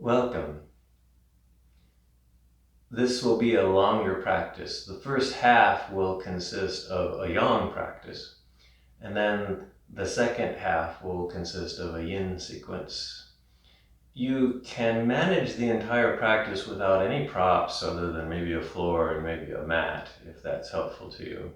Welcome. This will be a longer practice. The first half will consist of a yang practice, and then the second half will consist of a yin sequence. You can manage the entire practice without any props other than maybe a floor and maybe a mat, if that's helpful to you.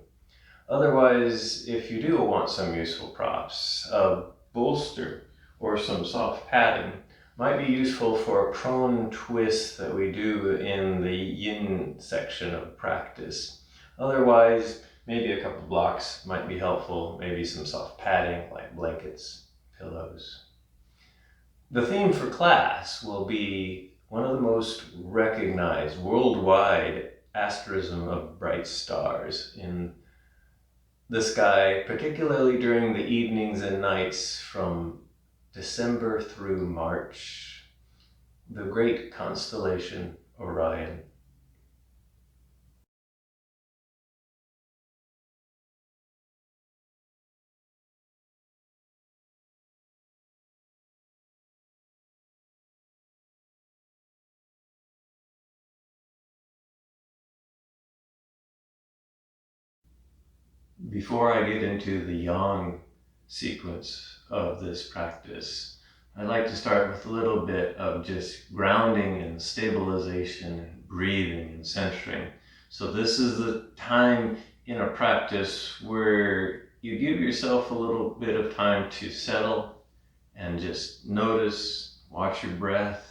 Otherwise, if you do want some useful props, a bolster or some soft padding might be useful for a prone twist that we do in the yin section of practice. Otherwise, maybe a couple blocks might be helpful, maybe some soft padding like blankets, pillows. The theme for class will be one of the most recognized worldwide asterism of bright stars in the sky, particularly during the evenings and nights from December through March, the great constellation Orion. Before I get into the yang sequence of this practice, I'd like to start with a little bit of just grounding and stabilization and breathing and centering. So this is the time in a practice where you give yourself a little bit of time to settle and just notice, watch your breath,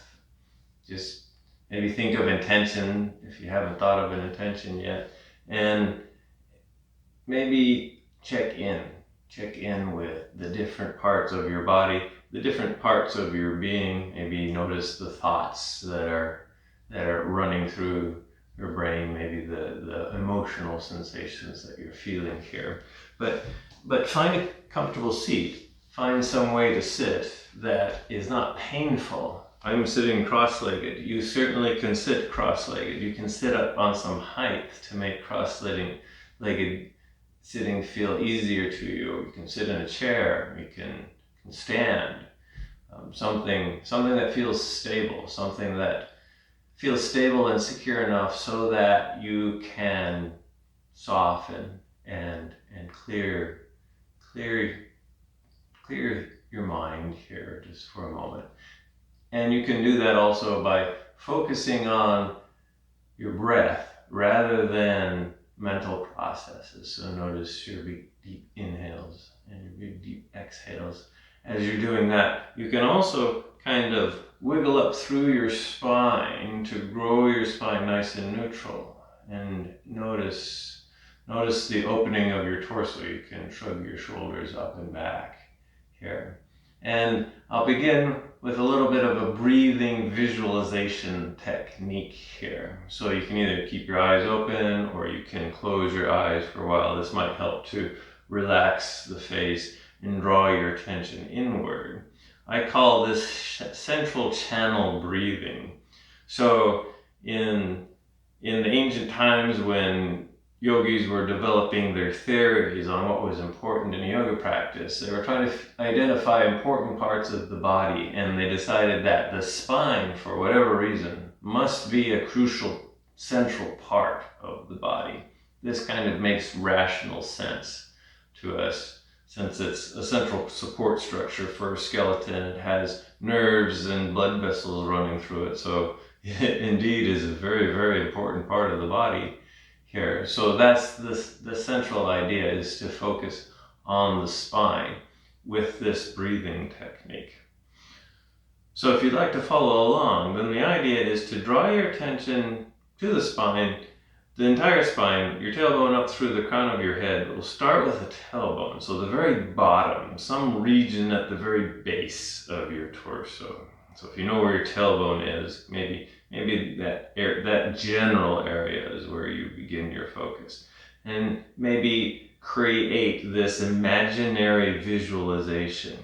just maybe think of intention if you haven't thought of an intention yet, and maybe check in with the different parts of your body, the different parts of your being. Maybe notice the thoughts that are running through your brain, maybe the emotional sensations that you're feeling here. But find a comfortable seat. Find some way to sit that is not painful. I'm sitting cross-legged. You certainly can sit cross-legged. You can sit up on some height to make cross-legged sitting feel easier to you. You can sit in a chair, you can stand. Something that feels stable, something that feels stable and secure enough so that you can soften and clear your mind here just for a moment. And you can do that also by focusing on your breath rather than mental processes. So notice your big deep inhales and your big deep exhales. As you're doing that, you can also kind of wiggle up through your spine to grow your spine nice and neutral. And notice the opening of your torso. You can shrug your shoulders up and back here. And I'll begin with a little bit of a breathing visualization technique here. So you can either keep your eyes open or you can close your eyes for a while. This might help to relax the face and draw your attention inward. I call this central channel breathing. So in the ancient times when yogis were developing their theories on what was important in yoga practice, they were trying to identify important parts of the body, and they decided that the spine, for whatever reason, must be a crucial central part of the body. This kind of makes rational sense to us since it's a central support structure for a skeleton. It has nerves and blood vessels running through it, so it indeed is a very, very important part of the body here. So that's the central idea, is to focus on the spine with this breathing technique. So if you'd like to follow along, then the idea is to draw your attention to the spine, the entire spine, your tailbone up through the crown of your head. We'll start with the tailbone, so the very bottom, some region at the very base of your torso. So if you know where your tailbone is, maybe that general area is where you begin your focus. And maybe create this imaginary visualization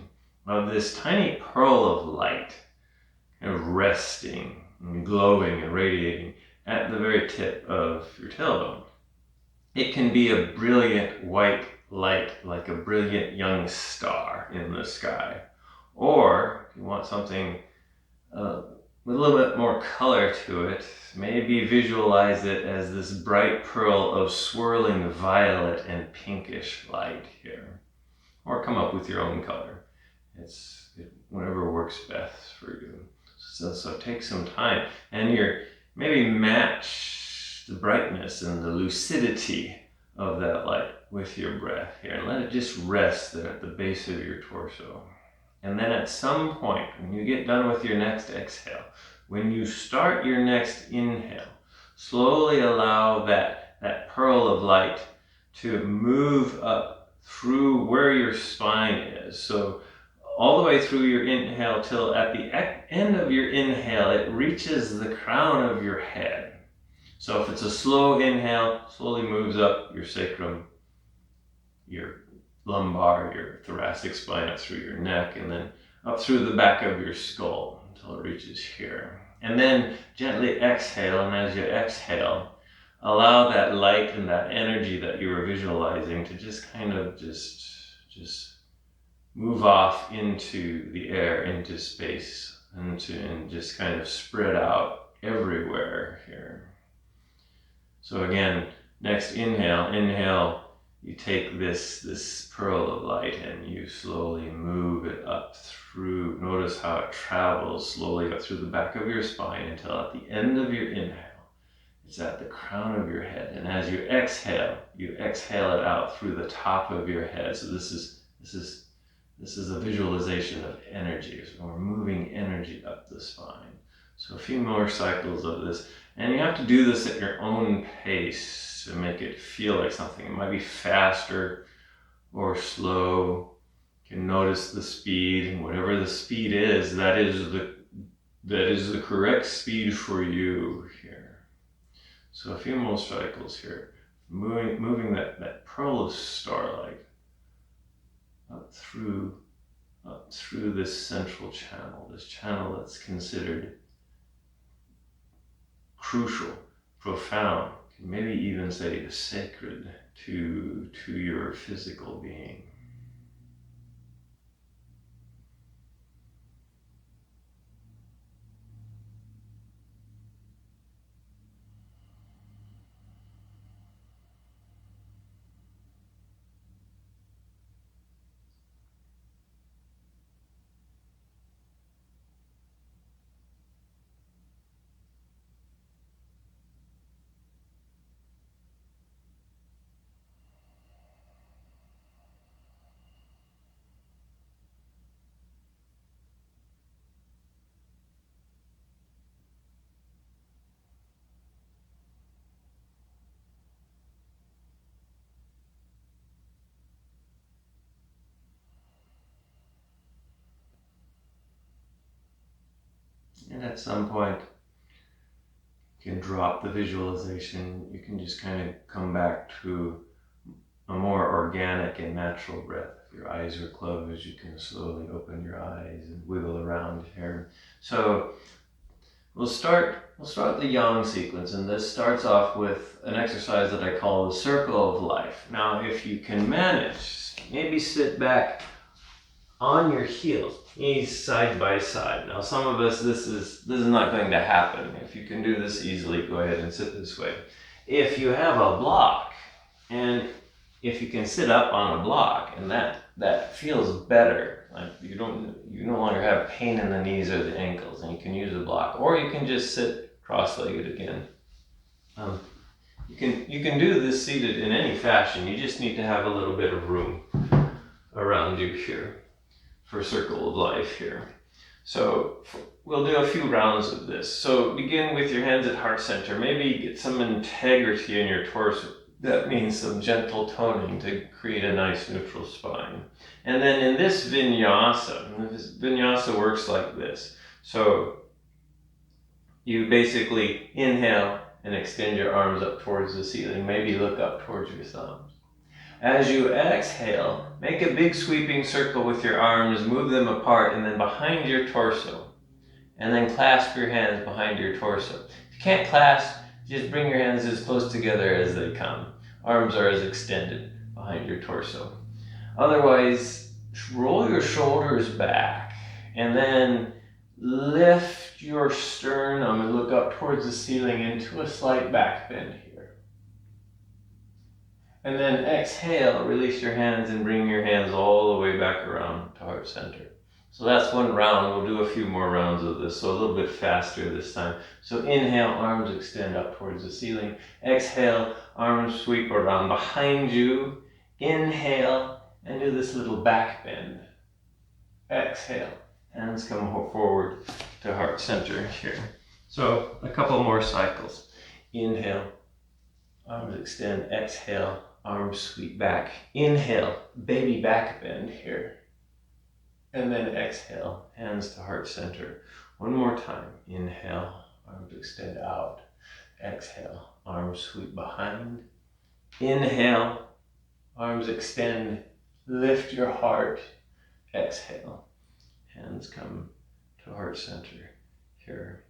of this tiny pearl of light kind of resting and glowing and radiating at the very tip of your tailbone. It can be a brilliant white light, like a brilliant young star in the sky. Or if you want something with a little bit more color to it, maybe visualize it as this bright pearl of swirling violet and pinkish light here. Or come up with your own color. Whatever works best for you. So take some time and maybe match the brightness and the lucidity of that light with your breath here, and let it just rest there at the base of your torso. And then at some point, when you get done with your next exhale, when you start your next inhale, slowly allow that pearl of light to move up through where your spine is. So all the way through your inhale till at the end of your inhale, it reaches the crown of your head. So if it's a slow inhale, slowly moves up your sacrum, your lumbar, your thoracic spine, up through your neck, and then up through the back of your skull until it reaches here. And then gently exhale, and as you exhale, allow that light and that energy that you were visualizing to just kind of just move off into the air, into space, and just kind of spread out everywhere here. So again, next inhale, you take this pearl of light and you slowly move it up through. Notice how it travels slowly up through the back of your spine until at the end of your inhale, it's at the crown of your head. And as you exhale it out through the top of your head. So this is a visualization of energy. So we're moving energy up the spine. So a few more cycles of this. And you have to do this at your own pace to make it feel like something. It might be faster or slow. You can notice the speed, and whatever the speed is, that is the correct speed for you here. So a few more cycles here. Moving that pearl of starlight up through this central channel, this channel that's considered crucial, profound, maybe even say sacred to your physical being. And at some point, you can drop the visualization. You can just kind of come back to a more organic and natural breath. If your eyes are closed, you can slowly open your eyes and wiggle around here. So we'll start the yang sequence, and this starts off with an exercise that I call the circle of life. Now, if you can manage, maybe sit back on your heels, knees side by side. Now, some of us, this is not going to happen. If you can do this easily, go ahead and sit this way. If you have a block, and if you can sit up on a block, and that feels better, like you no longer have pain in the knees or the ankles, and you can use a block, or you can just sit cross-legged again. You can do this seated in any fashion. You just need to have a little bit of room around you here for circle of life here. So we'll do a few rounds of this. So begin with your hands at heart center. Maybe get some integrity in your torso. That means some gentle toning to create a nice neutral spine. And then in this vinyasa works like this. So you basically inhale and extend your arms up towards the ceiling. Maybe look up towards your thumbs. As you exhale, make a big sweeping circle with your arms, move them apart and then behind your torso. And then clasp your hands behind your torso. If you can't clasp, just bring your hands as close together as they come. Arms are as extended behind your torso. Otherwise, roll your shoulders back and then lift lift your sternum and look up towards the ceiling into a slight back bend here. And then exhale, release your hands and bring your hands all the way back around to heart center. So that's one round. We'll do a few more rounds of this, so a little bit faster this time. So inhale, arms extend up towards the ceiling. Exhale, arms sweep around behind you. Inhale, and do this little back bend. Exhale, hands come forward to heart center here. So a couple more cycles. Inhale, arms extend. Exhale, arms sweep back. Inhale, baby back bend here. And then exhale, hands to heart center. One more time. Inhale, arms extend out. Exhale, arms sweep behind. Inhale, arms extend, lift your heart. Exhale, hands come to heart center here.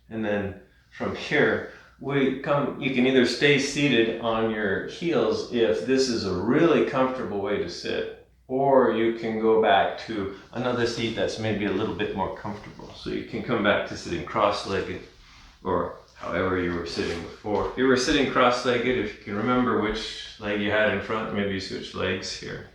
And then from here, you can either stay seated on your heels if this is a really comfortable way to sit, or you can go back to another seat that's maybe a little bit more comfortable. So you can come back to sitting cross-legged, or however you were sitting before. If you were sitting cross-legged, if you can remember which leg you had in front, maybe you switch legs here.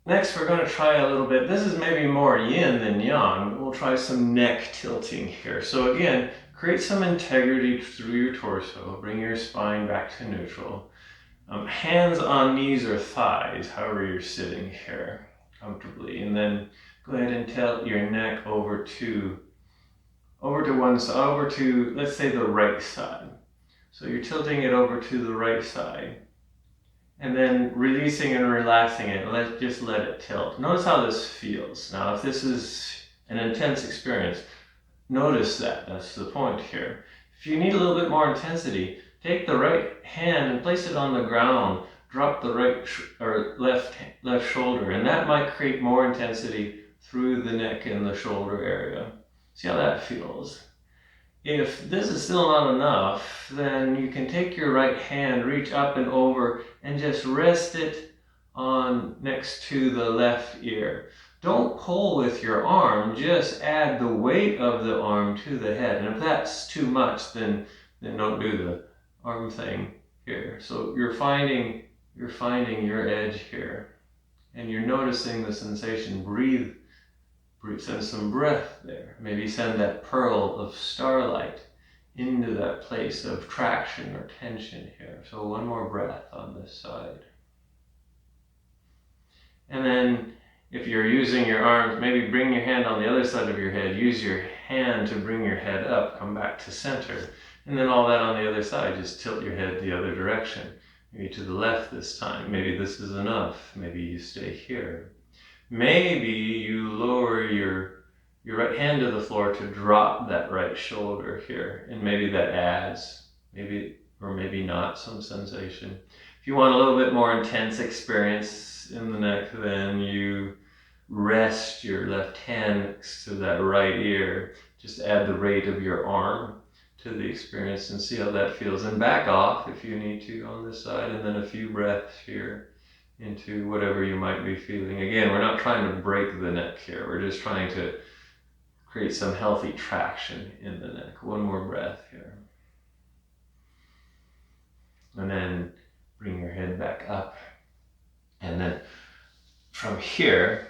Next, we're going to try a little bit, this is maybe more yin than yang. We'll try some neck tilting here. So again, create some integrity through your torso. Bring your spine back to neutral. Hands on knees or thighs, however you're sitting here comfortably. And then go ahead and tilt your neck over to one side, over to, let's say, the right side. So you're tilting it over to the right side. And then releasing and relaxing it, just let it tilt. Notice how this feels. Now, if this is an intense experience, notice that. That's the point here. If you need a little bit more intensity, take the right hand and place it on the ground. Drop the right or left shoulder, and that might create more intensity through the neck and the shoulder area. See how that feels. If this is still not enough, then you can take your right hand, reach up and over, and just rest it on next to the left ear. Don't pull with your arm, just add the weight of the arm to the head. And if that's too much, then don't do the arm thing here. So you're finding your edge here, and you're noticing the sensation. Breathe, send some breath there. Maybe send that pearl of starlight into that place of traction or tension here. So one more breath on this side. And then if you're using your arms, maybe bring your hand on the other side of your head. Use your hand to bring your head up, come back to center. And then all that on the other side, just tilt your head the other direction. Maybe to the left this time. Maybe this is enough. Maybe you stay here. Maybe you lower your right hand to the floor to drop that right shoulder here. And maybe that adds, maybe or maybe not, some sensation. If you want a little bit more intense experience in the neck, then you rest your left hand next to that right ear. Just add the weight of your arm to the experience and see how that feels. And back off if you need to on this side, and then a few breaths here into whatever you might be feeling. Again, we're not trying to break the neck here. We're just trying to create some healthy traction in the neck. One more breath here. And then bring your head back up. And then from here,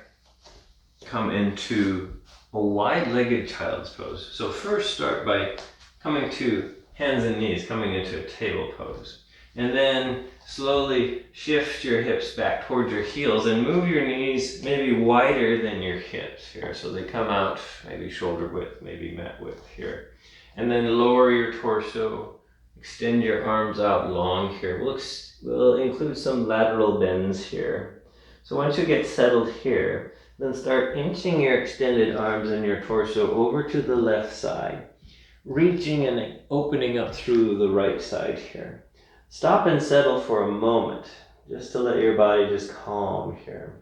come into a wide-legged child's pose. So first start by coming to hands and knees, coming into a table pose. And then slowly shift your hips back towards your heels and move your knees maybe wider than your hips here. So they come out maybe shoulder width, maybe mat width here. And then lower your torso, extend your arms out long here. We'll include some lateral bends here. So once you get settled here, then start inching your extended arms and your torso over to the left side, reaching and opening up through the right side here. Stop and settle for a moment, just to let your body just calm here.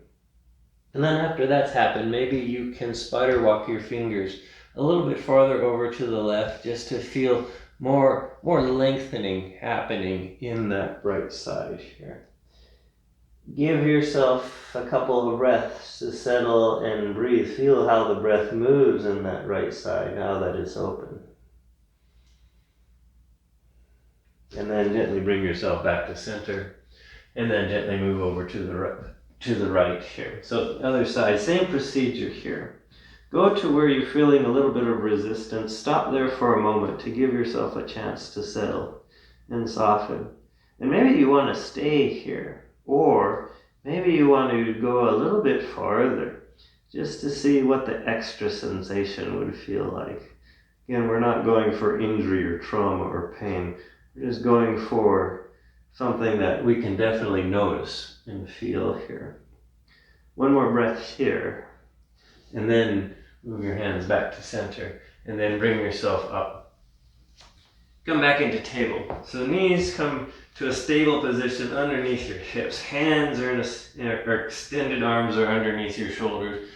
And then after that's happened, maybe you can spider walk your fingers a little bit farther over to the left, just to feel more lengthening happening in that right side here. Give yourself a couple of breaths to settle and breathe. Feel how the breath moves in that right side now that it's open. And then gently bring yourself back to center. And then gently move over to the right here. So the other side, same procedure here. Go to where you're feeling a little bit of resistance. Stop there for a moment to give yourself a chance to settle and soften. And maybe you want to stay here, or maybe you want to go a little bit farther just to see what the extra sensation would feel like. Again, we're not going for injury or trauma or pain. We're just going for something that we can definitely notice and feel here. One more breath here, and then move your hands back to center, and then bring yourself up. Come back into table. So knees come to a stable position underneath your hips. Hands are or extended arms are underneath your shoulders.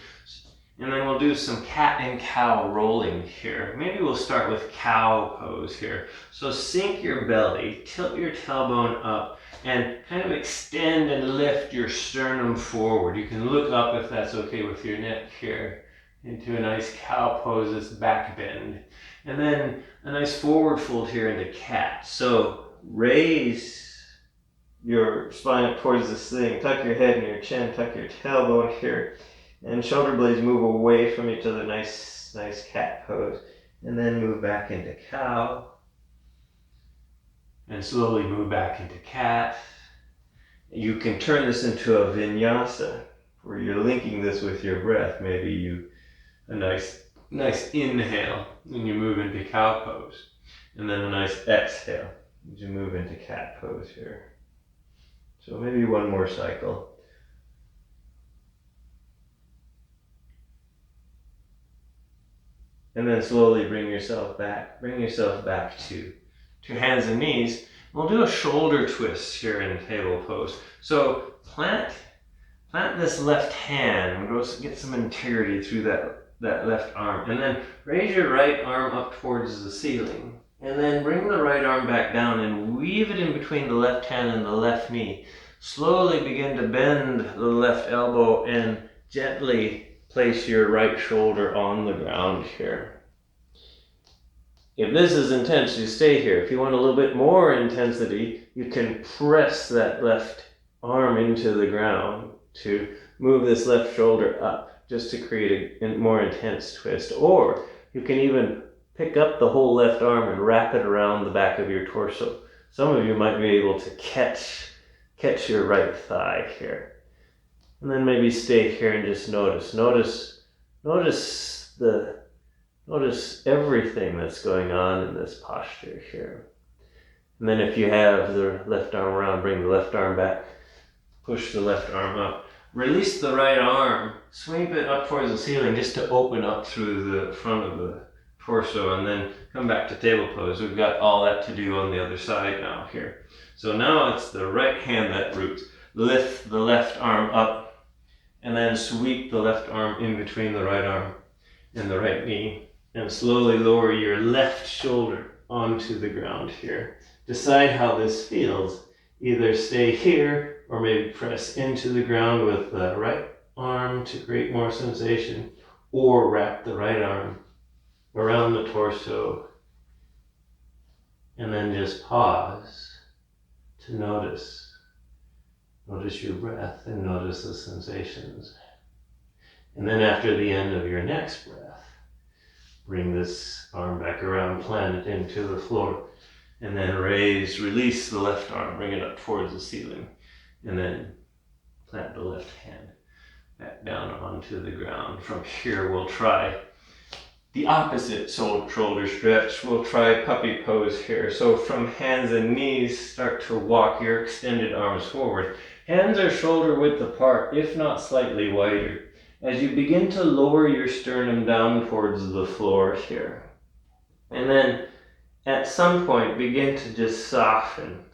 And then we'll do some cat and cow rolling here. Maybe we'll start with cow pose here. So sink your belly, tilt your tailbone up, and kind of extend and lift your sternum forward. You can look up if that's okay with your neck here into a nice cow pose, this back bend. And then a nice forward fold here into cat. So raise your spine up towards the ceiling, tuck your head and your chin, tuck your tailbone here. And shoulder blades move away from each other, nice cat pose. And then move back into cow. And slowly move back into cat. You can turn this into a vinyasa, where you're linking this with your breath. Maybe a nice inhale when you move into cow pose. And then a nice exhale as you move into cat pose here. So maybe one more cycle. And then slowly bring yourself back to hands and knees. We'll do a shoulder twist here in table pose. So plant this left hand, go get some integrity through that left arm. And then raise your right arm up towards the ceiling. And then bring the right arm back down and weave it in between the left hand and the left knee. Slowly begin to bend the left elbow and gently place your right shoulder on the ground here. If this is intense, you stay here. If you want a little bit more intensity, you can press that left arm into the ground to move this left shoulder up, just to create a more intense twist. Or you can even pick up the whole left arm and wrap it around the back of your torso. Some of you might be able to catch your right thigh here. And then maybe stay here and just notice everything that's going on in this posture here. And then if you have the left arm around, bring the left arm back, push the left arm up. Release the right arm, sweep it up towards the ceiling just to open up through the front of the torso, and then come back to table pose. We've got all that to do on the other side now here. So now it's the right hand that roots. Lift the left arm up, and then sweep the left arm in between the right arm and the right knee, and slowly lower your left shoulder onto the ground here. Decide how this feels. Either stay here or maybe press into the ground with the right arm to create more sensation, or wrap the right arm around the torso and then just pause to notice your breath and notice the sensations. And then after the end of your next breath, bring this arm back around, plant it into the floor, and then release the left arm, bring it up towards the ceiling, and then plant the left hand back down onto the ground. From here, we'll try the opposite shoulder stretch. We'll try puppy pose here. So from hands and knees, start to walk your extended arms forward. Hands are shoulder width apart, if not slightly wider, as you begin to lower your sternum down towards the floor here. And then at some point, begin to just soften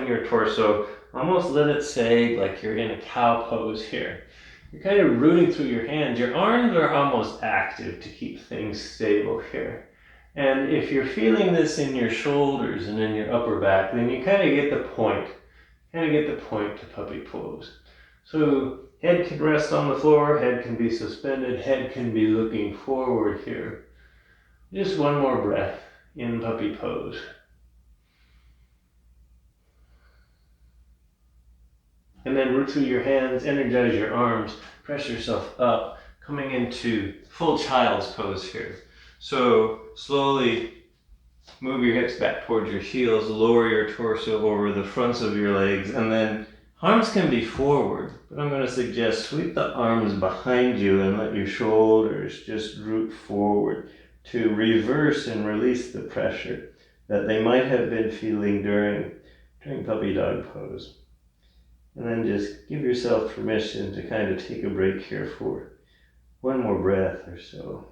your torso. Almost let it sag like you're in a cow pose here. You're kind of rooting through your hands. Your arms are almost active to keep things stable here. And if you're feeling this in your shoulders and in your upper back, then you kind of get the point to puppy pose. So head can rest on the floor, head can be suspended, head can be looking forward here. Just one more breath in puppy pose. And then root through your hands, energize your arms, press yourself up, coming into full child's pose here. So slowly move your hips back towards your heels, lower your torso over the fronts of your legs, and then arms can be forward, but I'm going to suggest sweep the arms behind you and let your shoulders just root forward to reverse and release the pressure that they might have been feeling during puppy dog pose. And then just give yourself permission to kind of take a break here for one more breath or so.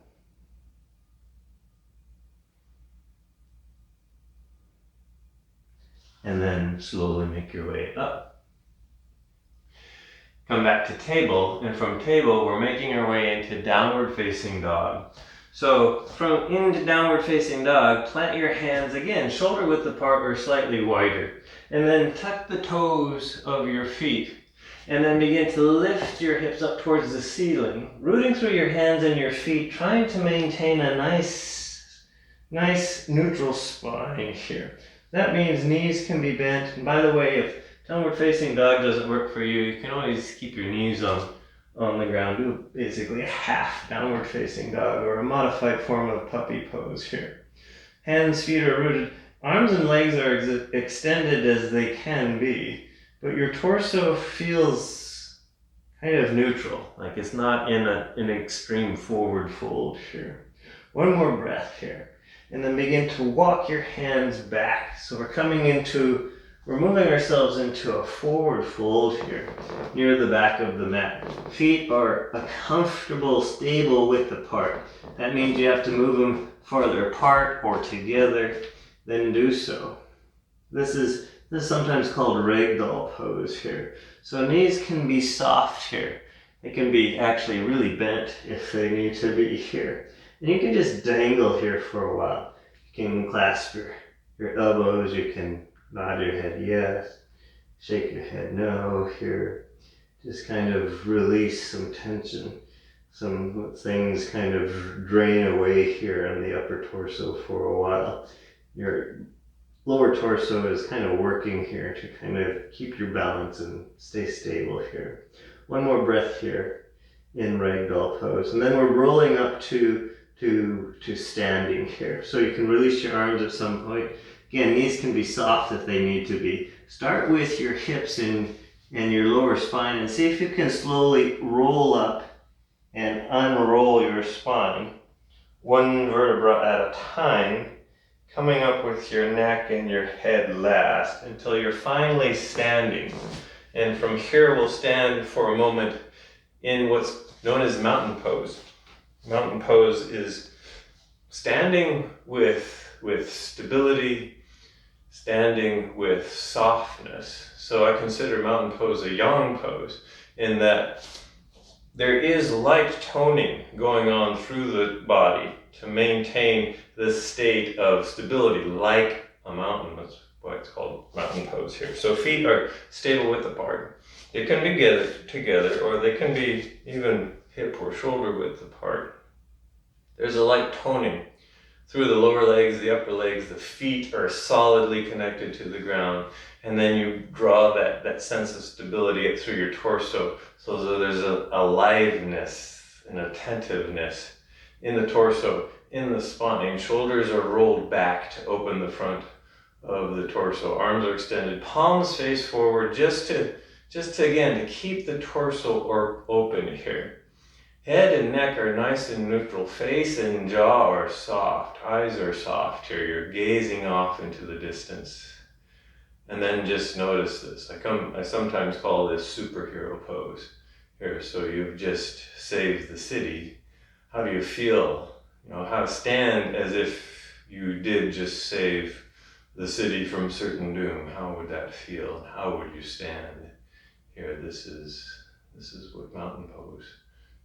And then slowly make your way up. Come back to table, and from table we're making our way into downward facing dog. So from into downward facing dog, plant your hands again, shoulder width apart or slightly wider. And then tuck the toes of your feet. And then begin to lift your hips up towards the ceiling, rooting through your hands and your feet, trying to maintain a nice neutral spine here. That means knees can be bent. And by the way, if downward facing dog doesn't work for you, you can always keep your knees on the ground. Do basically a half downward facing dog or a modified form of puppy pose here. Hands, feet are rooted. Arms and legs are extended as they can be, but your torso feels kind of neutral, like it's not in an extreme forward fold here. One more breath here. And then begin to walk your hands back. So we're moving ourselves into a forward fold here, near the back of the mat. Feet are a comfortable, stable width apart. That means you have to move them farther apart or together, then do so. This is sometimes called Ragdoll Pose here. So knees can be soft here. They can be actually really bent if they need to be here. And you can just dangle here for a while. You can clasp your elbows, you can nod your head yes, shake your head no here. Just kind of release some tension. Some things kind of drain away here on the upper torso for a while. Your lower torso is kind of working here to kind of keep your balance and stay stable here. One more breath here in Ragdoll Pose. And then we're rolling up to standing here. So you can release your arms at some point. Again, knees can be soft if they need to be. Start with your hips and your lower spine and see if you can slowly roll up and unroll your spine, one vertebra at a time, coming up with your neck and your head last until you're finally standing. And from here we'll stand for a moment in what's known as mountain pose. Mountain pose is standing with stability, standing with softness. So I consider mountain pose a yang pose in that there is light toning going on through the body to maintain this state of stability like a mountain. That's why it's called mountain pose here. So feet are stable width apart. They can be together or they can be even hip or shoulder width apart. There's a light toning through the lower legs, the upper legs. The feet are solidly connected to the ground, and then you draw that sense of stability through your torso, so there's a aliveness, an attentiveness in the torso, in the spine. Shoulders are rolled back to open the front of the torso. Arms are extended, palms face forward, just to again to keep the torso open here. Head and neck are nice and neutral. Face and jaw are soft. Eyes are soft here. You're gazing off into the distance. And then just notice this. I sometimes call this superhero pose here. So you've just saved the city. How do you feel? How to stand as if you did just save the city from certain doom. How would that feel? How would you stand here? This is what mountain pose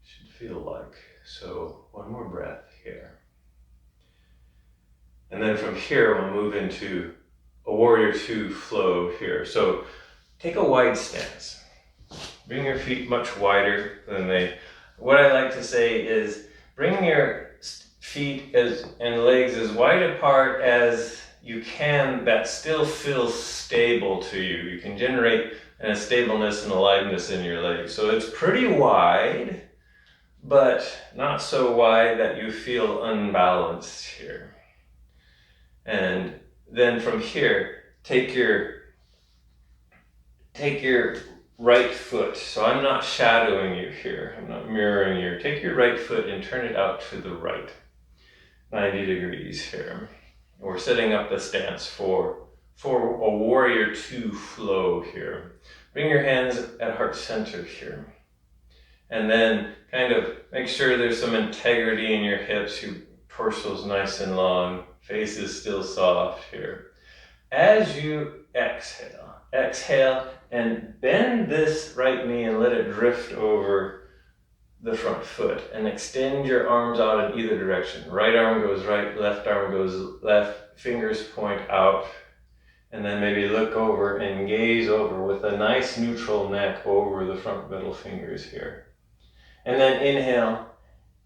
should feel like. So one more breath here. And then from here we'll move into a warrior two flow here. So take a wide stance. Bring your feet much wider than they. What I like to say is bring your feet and legs as wide apart as you can that still feels stable to you. You can generate a stableness and aliveness in your legs. So it's pretty wide, but not so wide that you feel unbalanced here. And then from here, take your right foot. So I'm not shadowing you here. I'm not mirroring you. Take your right foot and turn it out to the right. 90 degrees here. We're setting up the stance for a warrior 2 flow here. Bring your hands at heart center here. And then kind of make sure there's some integrity in your hips. Your torso's nice and long. Face is still soft here. As you exhale and bend this right knee and let it drift over the front foot and extend your arms out in either direction. Right arm goes right, left arm goes left, fingers point out, and then maybe look over and gaze over with a nice neutral neck over the front middle fingers here. And then inhale,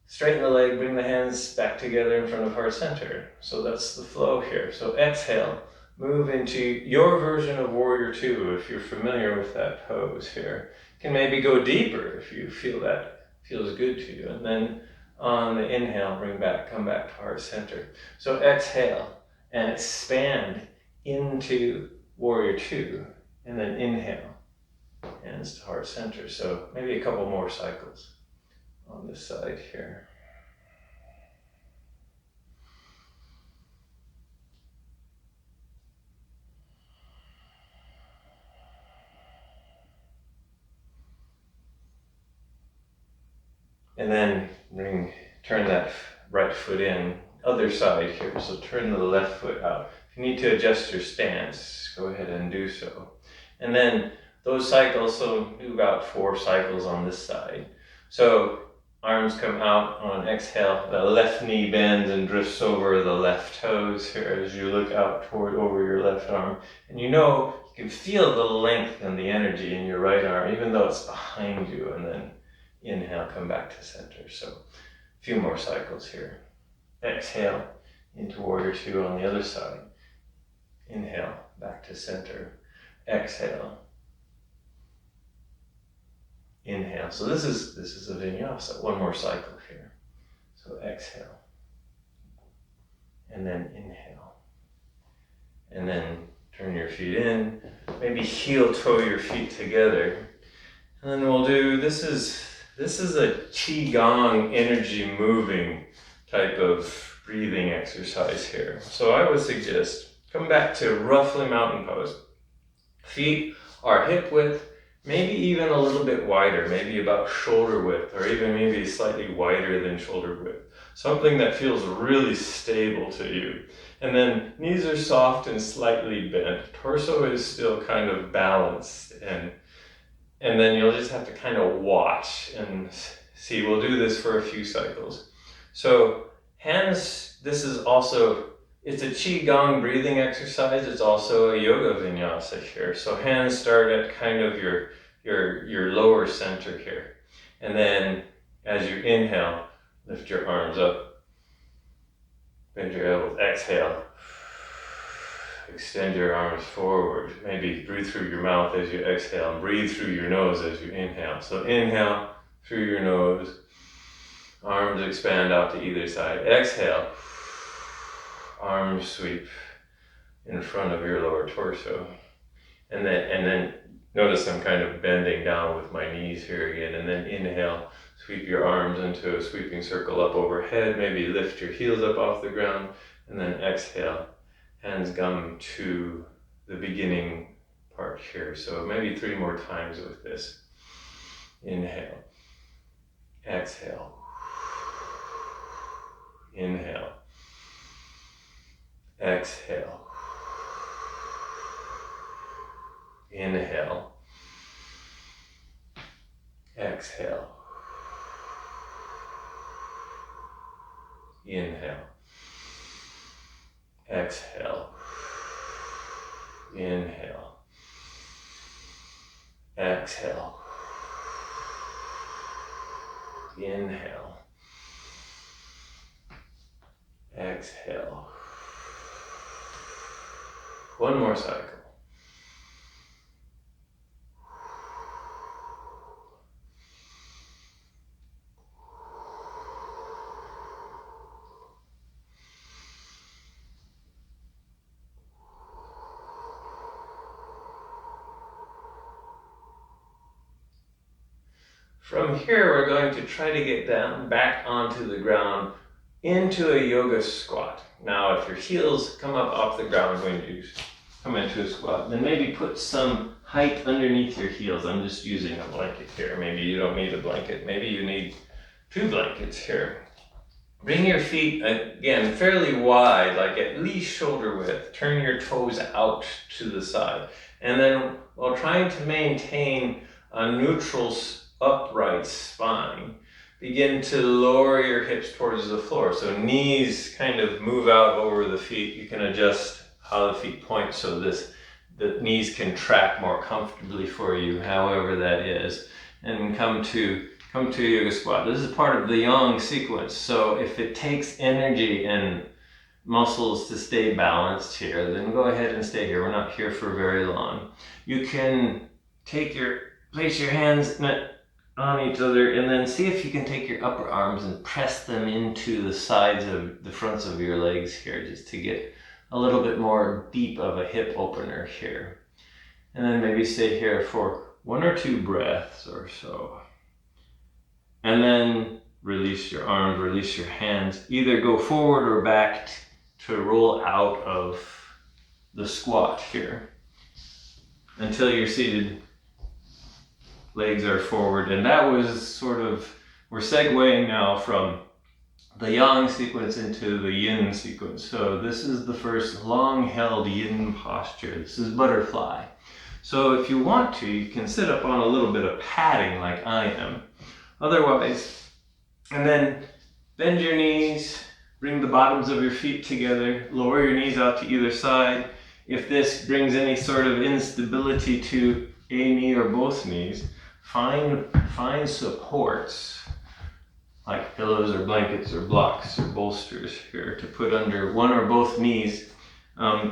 straighten the leg, bring the hands back together in front of heart center. So that's the flow here. So exhale, move into your version of warrior 2 if you're familiar with that pose here. You can maybe go deeper if you feel that feels good to you. And then on the inhale, come back to heart center. So exhale and expand into warrior 2, and then inhale, hands to heart center. So maybe a couple more cycles on this side here. And then turn that right foot in, other side here. So turn the left foot out. If you need to adjust your stance, go ahead and do so. And then those cycles, so do about 4 cycles on this side. So arms come out on exhale, the left knee bends and drifts over the left toes here as you look out over your left arm. And you can feel the length and the energy in your right arm, even though it's behind you. And then inhale, come back to center. So a few more cycles here. Exhale into warrior 2 on the other side. Inhale, back to center. Exhale. Inhale. So this is a vinyasa. One more cycle here. So exhale. And then inhale. And then turn your feet in. Maybe heel toe your feet together. And then we'll do, this is a Qigong energy moving type of breathing exercise here. So I would suggest come back to roughly mountain pose. Feet are hip width, maybe even a little bit wider, maybe about shoulder width, or even maybe slightly wider than shoulder width. Something that feels really stable to you. And then knees are soft and slightly bent. Torso is still kind of balanced, and then you'll just have to kind of watch and see. We'll do this for a few cycles. So hands, this is also, it's a Qigong breathing exercise. It's also a yoga vinyasa here. So hands start at kind of your lower center here. And then as you inhale, lift your arms up, bend your elbows, exhale. Extend your arms forward. Maybe breathe through your mouth as you exhale and breathe through your nose as you inhale. So inhale through your nose. Arms expand out to either side. Exhale. Arms sweep in front of your lower torso. And then notice I'm kind of bending down with my knees here again. And then inhale. Sweep your arms into a sweeping circle up overhead. Maybe lift your heels up off the ground. And then exhale. Hands come to the beginning part here. So maybe 3 more times with this. Inhale. Exhale. Inhale. Exhale. Inhale. Exhale. Inhale. Exhale. Inhale. Exhale. Inhale. Exhale. One more cycle. From here, we're going to try to get down back onto the ground into a yoga squat. Now, if your heels come up off the ground when you come into a squat, then maybe put some height underneath your heels. I'm just using a blanket here. Maybe you don't need a blanket. Maybe you need 2 blankets here. Bring your feet, again, fairly wide, like at least shoulder width. Turn your toes out to the side. And then, while trying to maintain a neutral upright spine, begin to lower your hips towards the floor. So knees kind of move out over the feet. You can adjust how the feet point so the knees can track more comfortably for you, however that is. And come to yoga squat. This is part of the yang sequence. So if it takes energy and muscles to stay balanced here, then go ahead and stay here. We're not here for very long. You can place your hands on each other and then see if you can take your upper arms and press them into the sides of the fronts of your legs here, just to get a little bit more deep of a hip opener here. And then maybe stay here for 1 or 2 breaths or so. And then release your arms, release your hands. Either go forward or back to roll out of the squat here until you're seated. Legs are forward. And that was sort of, we're segueing now from the yang sequence into the yin sequence. So this is the first long held yin posture. This is butterfly. So if you want to, you can sit up on a little bit of padding like I am. Otherwise, and then bend your knees, bring the bottoms of your feet together, lower your knees out to either side. If this brings any sort of instability to a knee or both knees, find supports like pillows or blankets or blocks or bolsters here to put under 1 or both knees.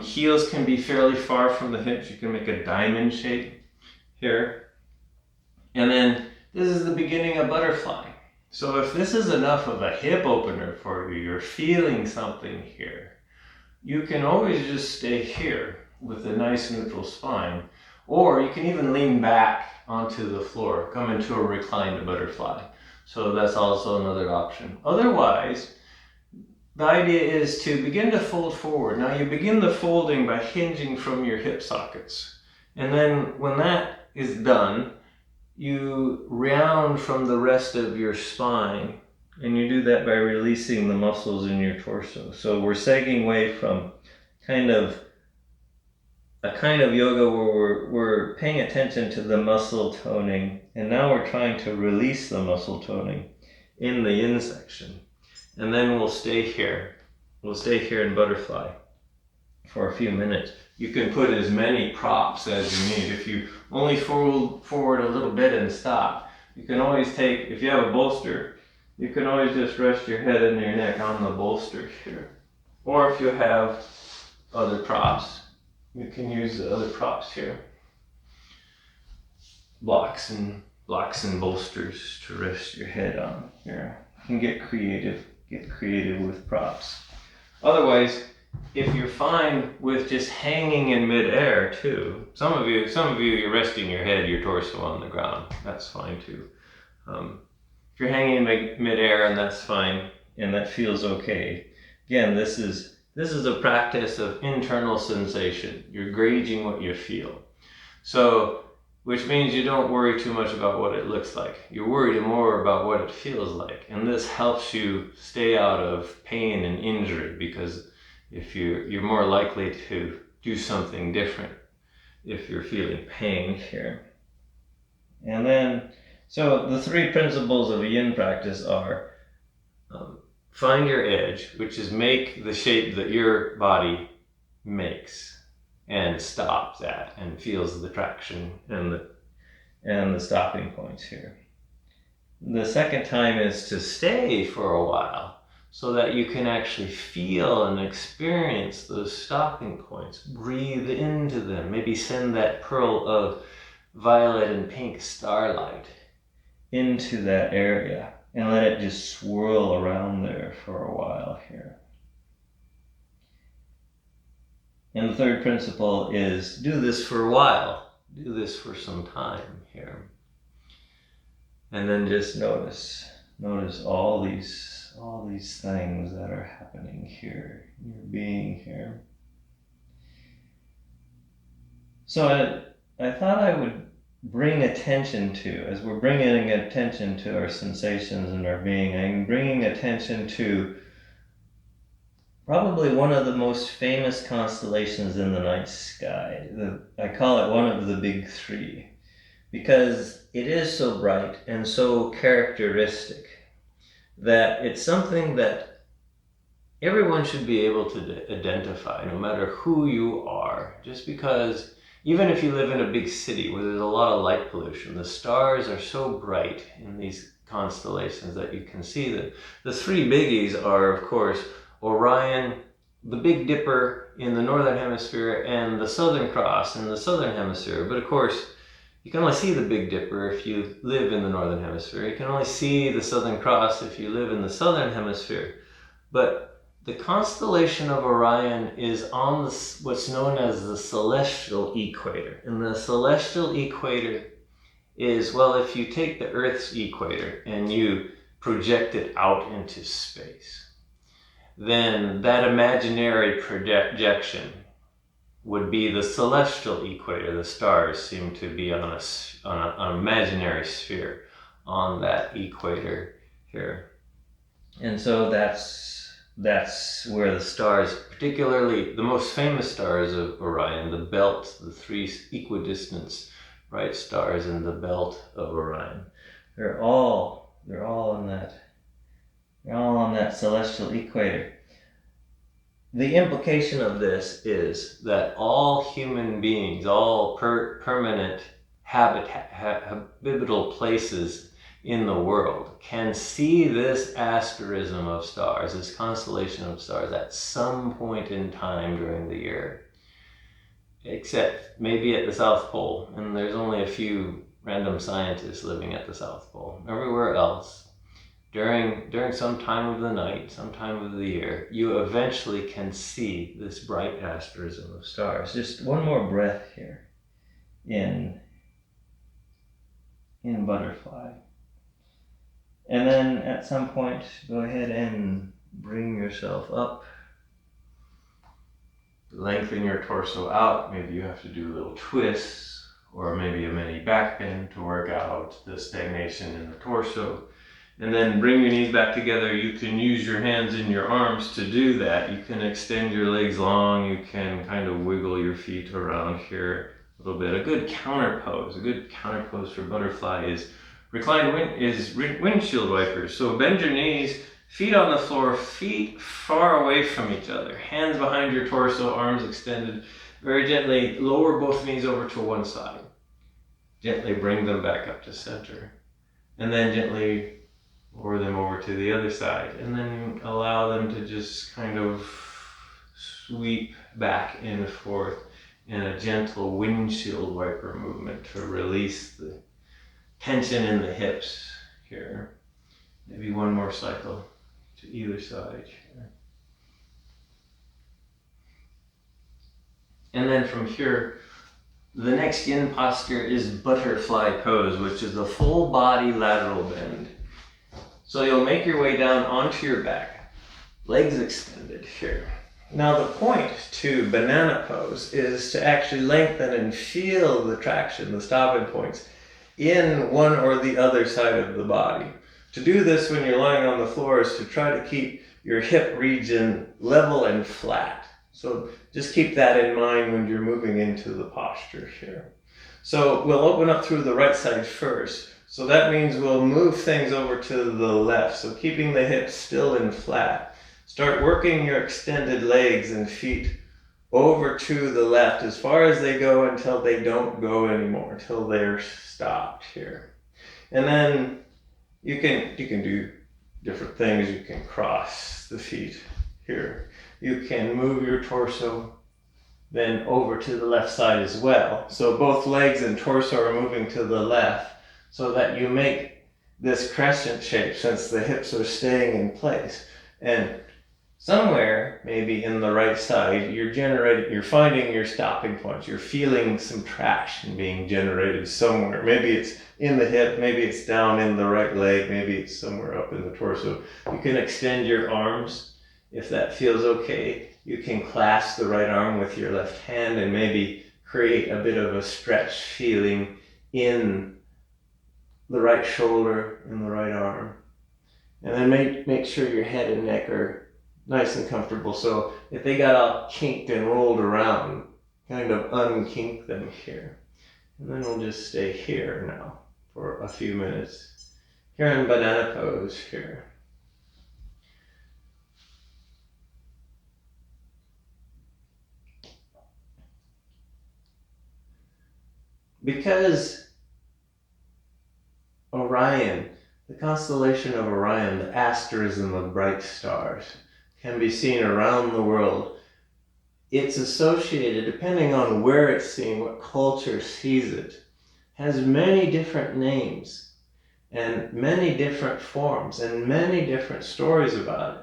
Heels can be fairly far from the hips. You can make a diamond shape here. And then this is the beginning of butterfly. So if this is enough of a hip opener for you, you're feeling something here, you can always just stay here with a nice neutral spine. Or you can even lean back onto the floor, come into a reclined butterfly. So that's also another option. Otherwise, the idea is to begin to fold forward. Now you begin the folding by hinging from your hip sockets. And then when that is done, you round from the rest of your spine. And you do that by releasing the muscles in your torso. So we're segueing away from a kind of yoga where we're paying attention to the muscle toning, and now we're trying to release the muscle toning in the yin section. And then we'll stay here in butterfly for a few minutes. You can put as many props as you need. If you only fold forward a little bit and stop, you can always take, if you have a bolster, you can always just rest your head and your neck on the bolster here. Or if you have other props, you can use the other props here. Blocks and bolsters to rest your head on here. You can get creative with props. Otherwise, if you're fine with just hanging in midair too, some of you, you're resting your head, your torso on the ground. That's fine too. If you're hanging in midair, and that's fine, and that feels okay. Again, this is a practice of internal sensation. You're gauging what you feel. So, which means you don't worry too much about what it looks like. You're worried more about what it feels like. And this helps you stay out of pain and injury, because if you're more likely to do something different if you're feeling pain here. And then, so the 3 principles of a yin practice are find your edge, which is make the shape that your body makes and stops at and feels the traction and the stopping points here. The second time is to stay for a while so that you can actually feel and experience those stopping points. Breathe into them. Maybe send that pearl of violet and pink starlight into that area and let it just swirl around there for a while here. And the third principle is do this for a while. Do this for some time here. And then just notice all these things that are happening here, your being here. So I thought I would bring attention to, as we're bringing attention to our sensations and our being, I'm bringing attention to probably one of the most famous constellations in the night sky. I call it one of the big three, because it is so bright and so characteristic that it's something that everyone should be able to identify, no matter who you are. Just because, even if you live in a big city where there's a lot of light pollution, the stars are so bright in these constellations that you can see them. The three biggies are, of course, Orion, the Big Dipper in the northern hemisphere, and the Southern Cross in the southern hemisphere. But of course, you can only see the Big Dipper if you live in the northern hemisphere. You can only see the Southern Cross if you live in the southern hemisphere. But the constellation of Orion is on what's known as the celestial equator. And the celestial equator is, well, if you take the Earth's equator and you project it out into space, then that imaginary projection would be the celestial equator. The stars seem to be on an imaginary sphere on that equator here. And so that's where the stars, particularly the most famous stars of Orion, the belt, the three equidistant bright stars in the belt of Orion, they're all on that celestial equator. The implication of this is that all human beings, all permanent habitable places in the world can see this asterism of stars, this constellation of stars, at some point in time during the year. Except maybe at the South Pole, and there's only a few random scientists living at the South Pole. Everywhere else, during some time of the night, some time of the year, you eventually can see this bright asterism of stars. Just one more breath here in butterfly. And then at some point, go ahead and bring yourself up. Lengthen your torso out. Maybe you have to do little twists, or maybe a mini back bend to work out the stagnation in the torso. And then bring your knees back together. You can use your hands and your arms to do that. You can extend your legs long. You can kind of wiggle your feet around here a little bit. A good counter pose for butterfly is reclined windshield wipers. So bend your knees, feet on the floor, feet far away from each other. Hands behind your torso, arms extended. Very gently lower both knees over to one side. Gently bring them back up to center. And then gently lower them over to the other side, and then allow them to just kind of sweep back and forth in a gentle windshield wiper movement to release the tension in the hips here. Maybe one more cycle to either side here. And then from here, the next yin posture is butterfly pose, which is a full body lateral bend. So you'll make your way down onto your back, legs extended here. Now the point to banana pose is to actually lengthen and feel the traction, the stopping points, in one or the other side of the body. To do this when you're lying on the floor is to try to keep your hip region level and flat. So just keep that in mind when you're moving into the posture here. So we'll open up through the right side first. So that means we'll move things over to the left. So keeping the hips still and flat. Start working your extended legs and feet over to the left as far as they go until they don't go anymore, until they're stopped here. And then you can do different things. You can cross the feet here. You can move your torso then over to the left side as well. So both legs and torso are moving to the left so that you make this crescent shape since the hips are staying in place. And somewhere, maybe in the right side, you're finding your stopping point. You're feeling some traction being generated somewhere. Maybe it's in the hip, maybe it's down in the right leg, maybe it's somewhere up in the torso. You can extend your arms if that feels okay. You can clasp the right arm with your left hand and maybe create a bit of a stretch feeling in the right shoulder, in the right arm. And then make sure your head and neck are nice and comfortable. So if they got all kinked and rolled around, kind of unkink them here. And then we'll just stay here now for a few minutes. Here in banana pose here. Because Orion, the constellation of Orion, the asterism of bright stars, can be seen around the world. It's associated, depending on where it's seen, what culture sees it, has many different names and many different forms and many different stories about it.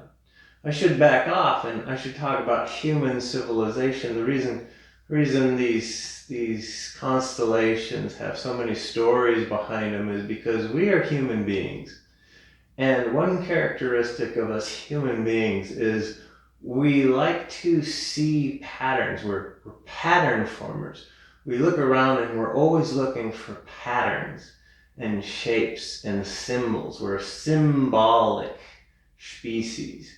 I should back off and I should talk about human civilization. The reason these constellations have so many stories behind them is because we are human beings. And one characteristic of us human beings is we like to see patterns. We're pattern formers. We look around and we're always looking for patterns and shapes and symbols. We're a symbolic species.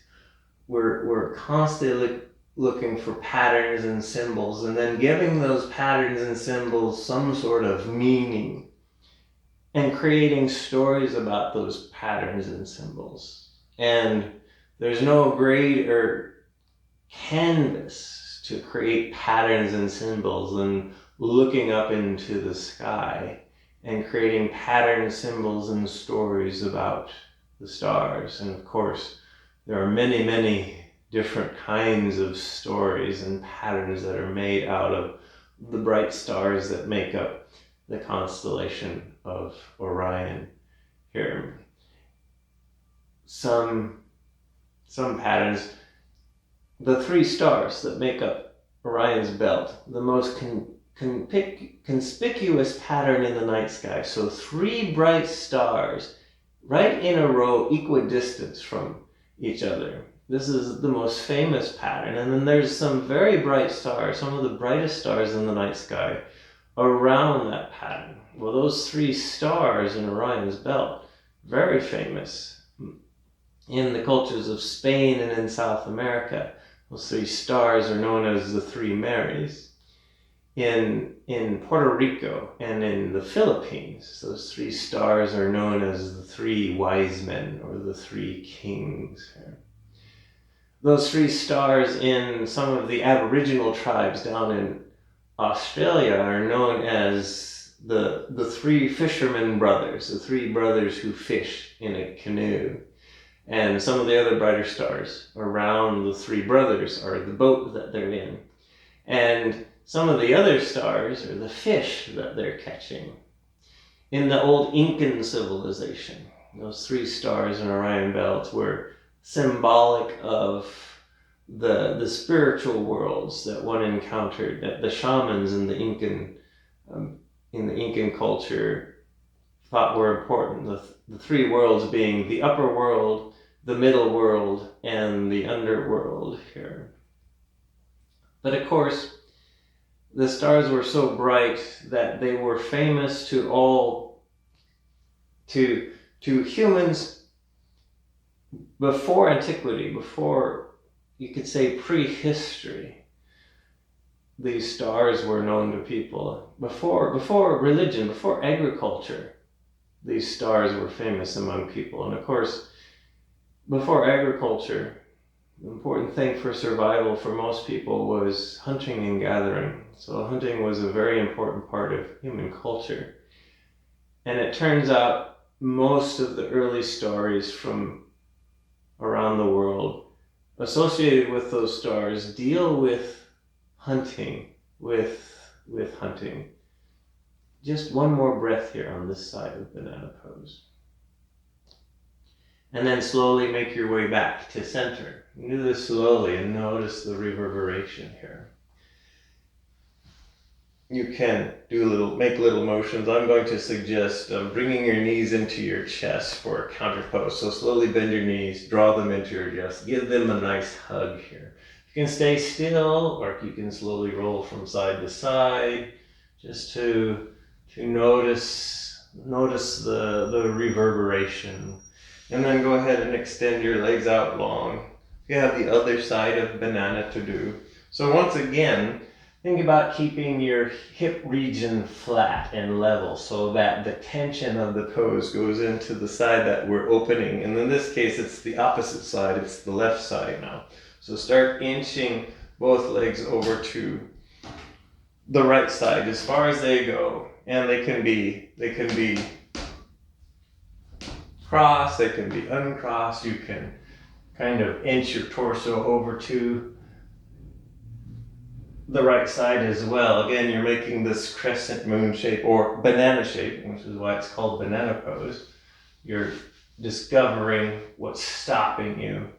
We're constantly looking for patterns and symbols and then giving those patterns and symbols some sort of meaning and creating stories about those patterns and symbols. And there's no grade or canvas to create patterns and symbols than looking up into the sky and creating patterns, symbols, and stories about the stars. And of course, there are many, many different kinds of stories and patterns that are made out of the bright stars that make up the constellation of Orion here. Some patterns, the three stars that make up Orion's belt, the most conspicuous pattern in the night sky. So 3 bright stars right in a row, equidistant from each other. This is the most famous pattern. And then there's some very bright stars, some of the brightest stars in the night sky around that pattern. Well, those 3 stars in Orion's belt, very famous in the cultures of Spain and in South America. Those 3 stars are known as the 3 Marys. In Puerto Rico and in the Philippines, those 3 stars are known as the 3 wise men or the 3 kings. Those 3 stars in some of the Aboriginal tribes down in Australia are known as the 3 fishermen brothers, the 3 brothers who fish in a canoe. And some of the other brighter stars around the 3 brothers are the boat that they're in. And some of the other stars are the fish that they're catching. In the old Incan civilization, those 3 stars in Orion belt were symbolic of the spiritual worlds that one encountered, that the shamans in the Incan culture thought were important. The 3 worlds being the upper world, the middle world, and the underworld here. But of course, the stars were so bright that they were famous to humans before antiquity, before you could say prehistory. These stars were known to people. Before religion, before agriculture, these stars were famous among people. And of course, before agriculture, the important thing for survival for most people was hunting and gathering. So hunting was a very important part of human culture. And it turns out most of the early stories from around the world associated with those stars deal with hunting, with hunting. Just one more breath here on this side of banana pose. And then slowly make your way back to center. Do this slowly and notice the reverberation here. You can make little motions. I'm going to suggest bringing your knees into your chest for a counter pose. So slowly bend your knees, draw them into your chest, give them a nice hug here. You can stay still, or you can slowly roll from side to side, just to notice the reverberation. And then go ahead and extend your legs out long. You have the other side of banana to do. So once again, think about keeping your hip region flat and level so that the tension of the pose goes into the side that we're opening. And in this case, it's the opposite side, it's the left side now. So start inching both legs over to the right side as far as they go. And they can be crossed, they can be uncrossed. You can kind of inch your torso over to the right side as well. Again, you're making this crescent moon shape or banana shape, which is why it's called banana pose. You're discovering what's stopping you.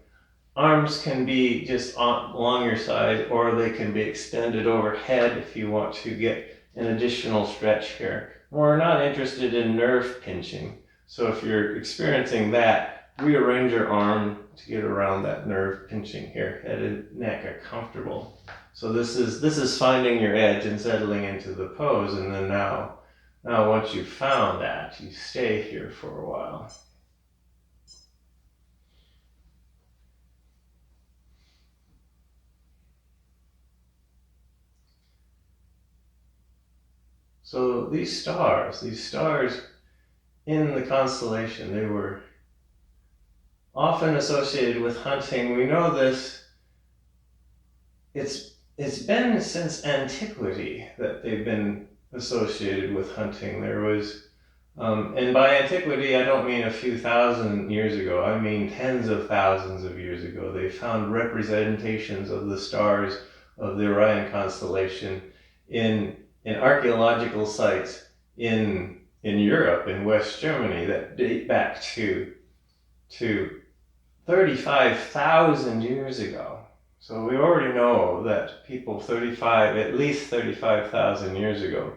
Arms can be just along your side, or they can be extended overhead if you want to get an additional stretch here. We're not interested in nerve pinching. So if you're experiencing that, rearrange your arm to get around that nerve pinching here. Head and neck are comfortable. So this is finding your edge and settling into the pose. And then now once you've found that, you stay here for a while. So these stars in the constellation, they were often associated with hunting. We know this. It's been since antiquity that they've been associated with hunting. There was, and by antiquity I don't mean a few thousand years ago, I mean tens of thousands of years ago. They found representations of the stars of the Orion constellation in archaeological sites in Europe, in West Germany, that date back to 35,000 years ago. So we already know that people at least 35,000 years ago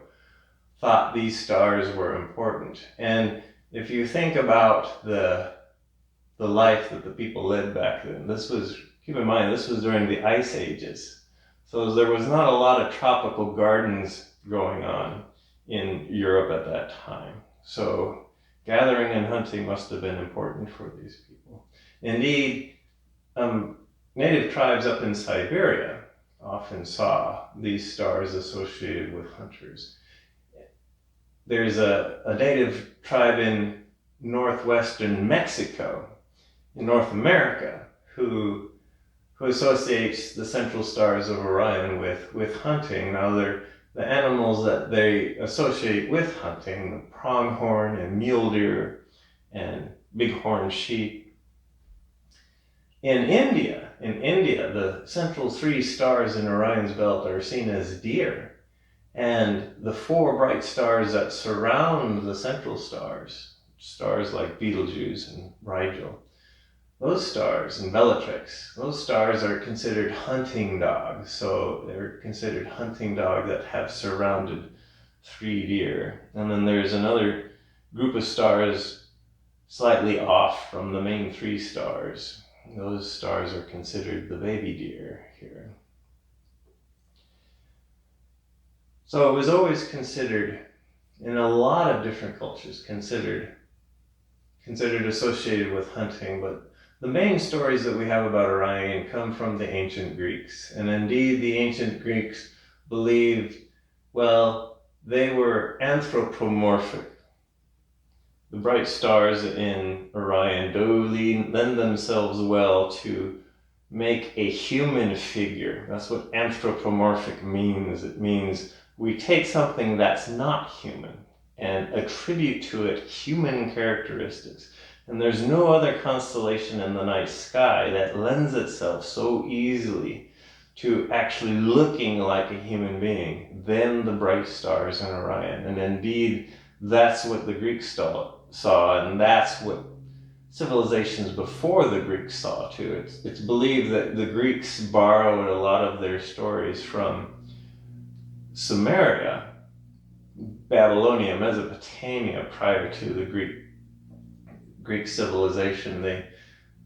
thought these stars were important. And if you think about the life that the people led back then, keep in mind, this was during the ice ages. So there was not a lot of tropical gardens going on in Europe at that time. So gathering and hunting must have been important for these people. Indeed, native tribes up in Siberia often saw these stars associated with hunters. There's a native tribe in northwestern Mexico, in North America, who associates the central stars of Orion with hunting. Now the animals that they associate with hunting, the pronghorn and mule deer and bighorn sheep. In India, the central three stars in Orion's belt are seen as deer. And the four bright stars that surround the central stars like Betelgeuse and Rigel, those stars, and Bellatrix, those stars are considered hunting dogs. So they're considered hunting dogs that have surrounded three deer. And then there's another group of stars slightly off from the main three stars. Those stars are considered the baby deer here. So it was always considered, in a lot of different cultures, considered associated with hunting, but the main stories that we have about Orion come from the ancient Greeks. And indeed, the ancient Greeks believed, they were anthropomorphic. The bright stars in Orion do lend themselves well to make a human figure. That's what anthropomorphic means. It means we take something that's not human and attribute to it human characteristics. And there's no other constellation in the night sky that lends itself so easily to actually looking like a human being than the bright stars in Orion. And indeed, that's what the Greeks saw, and that's what civilizations before the Greeks saw too. It's believed that the Greeks borrowed a lot of their stories from Sumeria, Babylonia, Mesopotamia prior to the Greek civilization.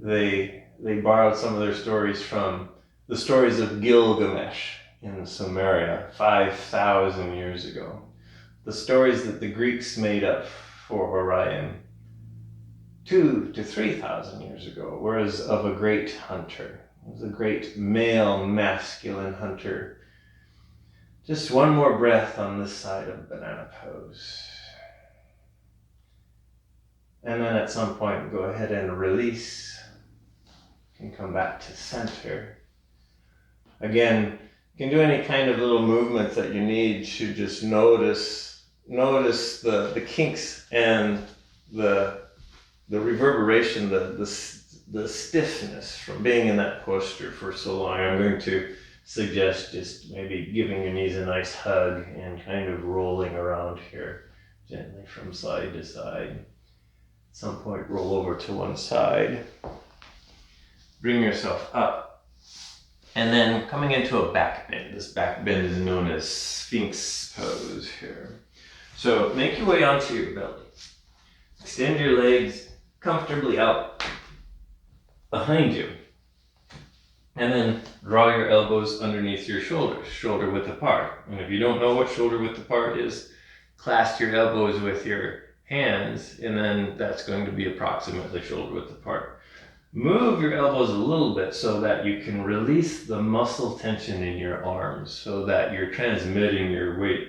They borrowed some of their stories from the stories of Gilgamesh in Sumeria 5,000 years ago. The stories that the Greeks made up for Orion 2,000 to 3,000 years ago, whereas of a great hunter. It was a great male, masculine hunter. Just one more breath on this side of banana pose. And then at some point, go ahead and release. You can come back to center. Again, you can do any kind of little movements that you need to just notice the kinks and the reverberation, the stiffness from being in that posture for so long. I'm going to suggest just maybe giving your knees a nice hug and kind of rolling around here gently from side to side. At some point, roll over to one side. Bring yourself up. And then coming into a back bend. This back bend is known as Sphinx pose here. So make your way onto your belly. Extend your legs comfortably out behind you. And then draw your elbows underneath your shoulders, shoulder width apart. And if you don't know what shoulder width apart is, clasp your elbows with your hands, and then that's going to be approximately shoulder width apart. Move your elbows a little bit so that you can release the muscle tension in your arms so that you're transmitting your weight,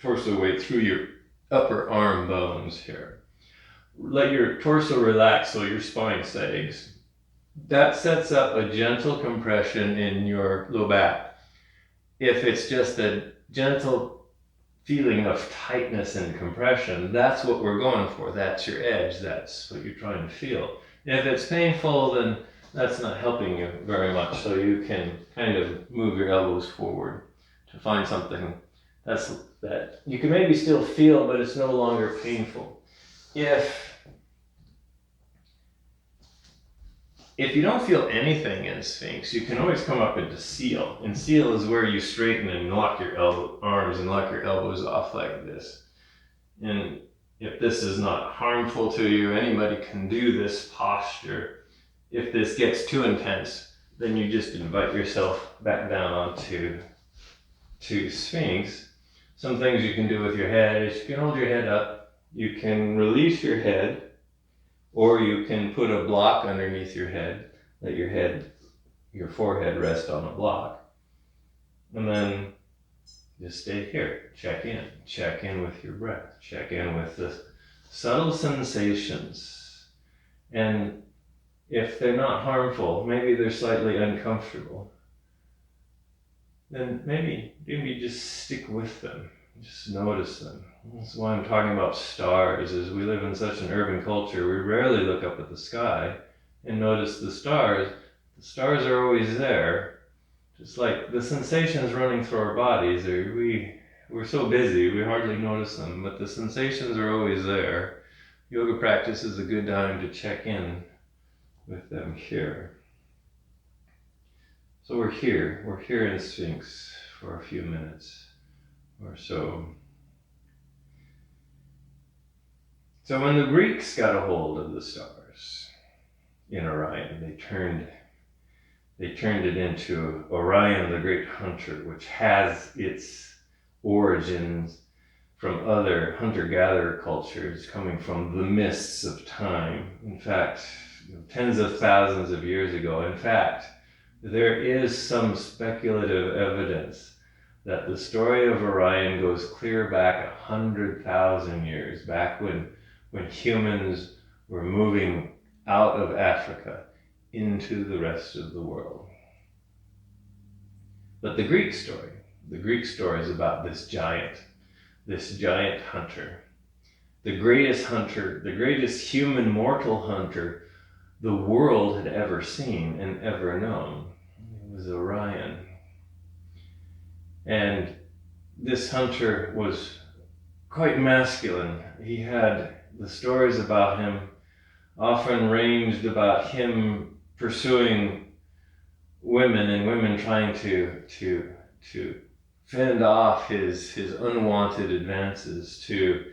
torso weight through your upper arm bones here. Let your torso relax so your spine sags. That sets up a gentle compression in your low back. If it's just a gentle feeling of tightness and compression, that's what we're going for. That's your edge. That's what you're trying to feel. If it's painful, then that's not helping you very much. So you can kind of move your elbows forward to find something that you can maybe still feel, but it's no longer painful. If you don't feel anything in Sphinx, you can always come up into Seal. And Seal is where you straighten and lock your arms and lock your elbows off like this. And if this is not harmful to you, anybody can do this posture. If this gets too intense, then you just invite yourself back down onto Sphinx. Some things you can do with your head is you can hold your head up, you can release your head, or you can put a block underneath your head, let your forehead rest on a block. And then just stay here, check in with your breath, check in with the subtle sensations. And if they're not harmful, maybe they're slightly uncomfortable, then maybe just stick with them, just notice them. That's why I'm talking about stars, is we live in such an urban culture, we rarely look up at the sky and notice the stars. The stars are always there, just like the sensations running through our bodies. We're so busy, we hardly notice them, but the sensations are always there. Yoga practice is a good time to check in with them here. So we're here in Sphinx for a few minutes or so. So when the Greeks got a hold of the stars in Orion, they turned it into Orion, the great hunter, which has its origins from other hunter-gatherer cultures coming from the mists of time. In fact, tens of thousands of years ago. In fact, there is some speculative evidence that the story of Orion goes clear back 100,000 years, back when humans were moving out of Africa into the rest of the world. But the Greek story is about this giant hunter. the greatest hunter, the greatest human mortal hunter the world had ever seen and ever known. It was Orion. And this hunter was quite masculine. He had the stories about him often ranged about him pursuing women and women trying to fend off his unwanted advances, to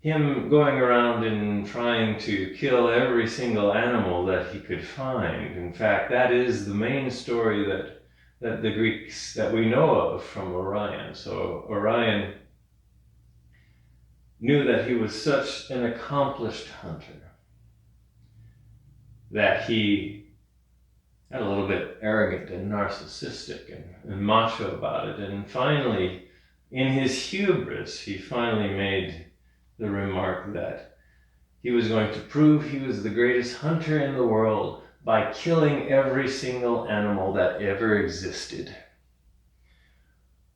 him going around and trying to kill every single animal that he could find. In fact, that is the main story that the Greeks, that we know of from Orion. So Orion knew that he was such an accomplished hunter that he got a little bit arrogant and narcissistic and macho about it. And finally, in his hubris, he finally made the remark that he was going to prove he was the greatest hunter in the world by killing every single animal that ever existed.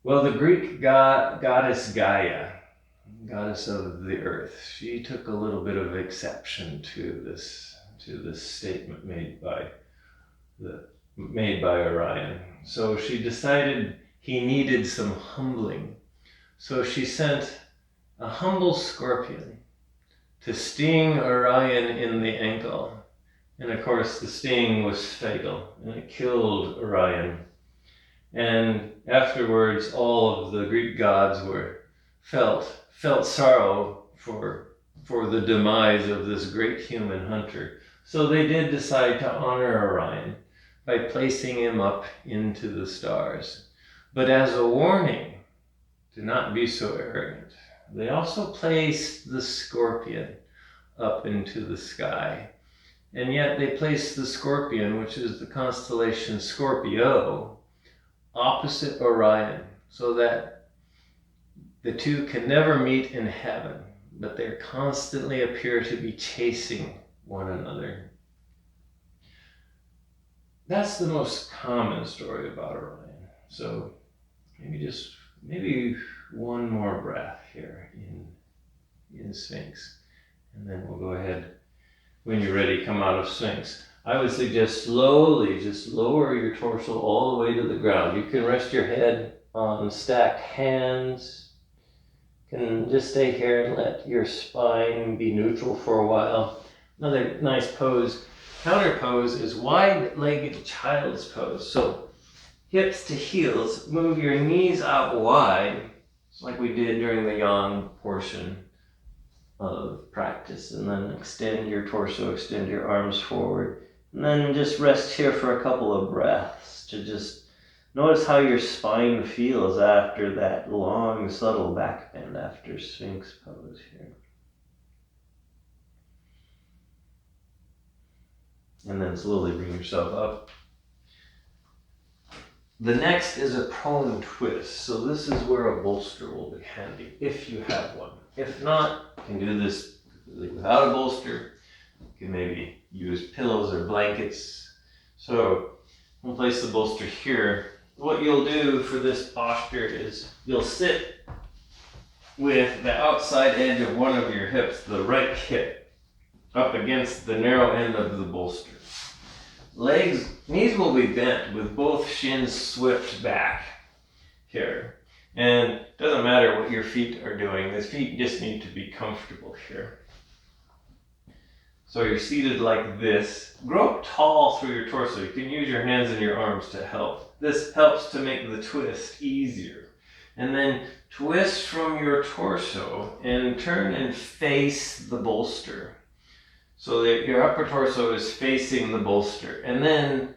Well, the Greek goddess Gaia, goddess of the earth, she took a little bit of exception to this statement made by Orion. So she decided he needed some humbling. So she sent a humble scorpion to sting Orion in the ankle. And of course the sting was fatal and it killed Orion. And afterwards all of the Greek gods felt sorrow for the demise of this great human hunter. So they did decide to honor Orion by placing him up into the stars. But as a warning to not be so arrogant, they also placed the scorpion up into the sky. And yet they placed the scorpion, which is the constellation Scorpio, opposite Orion, so that the two can never meet in heaven, but they constantly appear to be chasing one another. That's the most common story about Orion. So maybe one more breath here in Sphinx, and then we'll go ahead. When you're ready, come out of Sphinx. I would suggest slowly just lower your torso all the way to the ground. You can rest your head on stacked hands. You can just stay here and let your spine be neutral for a while. Another nice pose, counter pose, is wide-legged child's pose. So hips to heels, move your knees out wide, like we did during the yang portion of practice, and then extend your torso, extend your arms forward, and then just rest here for a couple of breaths to just notice how your spine feels after that long, subtle back bend after Sphinx pose here. And then slowly bring yourself up. The next is a prone twist. So this is where a bolster will be handy, if you have one. If not, you can do this without a bolster. You can maybe use pillows or blankets. So we'll place the bolster here. What you'll do for this posture is you'll sit with the outside edge of one of your hips, the right hip, up against the narrow end of the bolster. Knees will be bent with both shins swept back here. And it doesn't matter what your feet are doing, the feet just need to be comfortable here. So you're seated like this. Grow up tall through your torso. You can use your hands and your arms to help. This helps to make the twist easier. And then twist from your torso and turn and face the bolster, so that your upper torso is facing the bolster. And then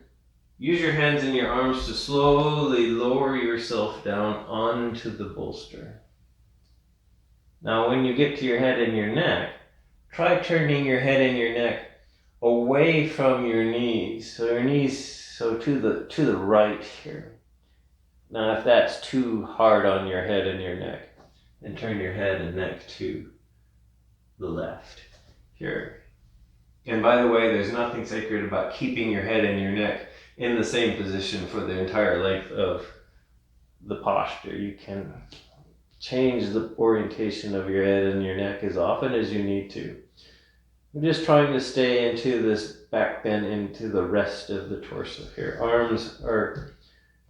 use your hands and your arms to slowly lower yourself down onto the bolster. Now when you get to your head and your neck, try turning your head and your neck away from your knees. So your knees, to the right here. Now if that's too hard on your head and your neck, then turn your head and neck to the left here. And by the way, there's nothing sacred about keeping your head and your neck in the same position for the entire length of the posture. You can change the orientation of your head and your neck as often as you need to. I'm just trying to stay into this back bend, into the rest of the torso here. Arms are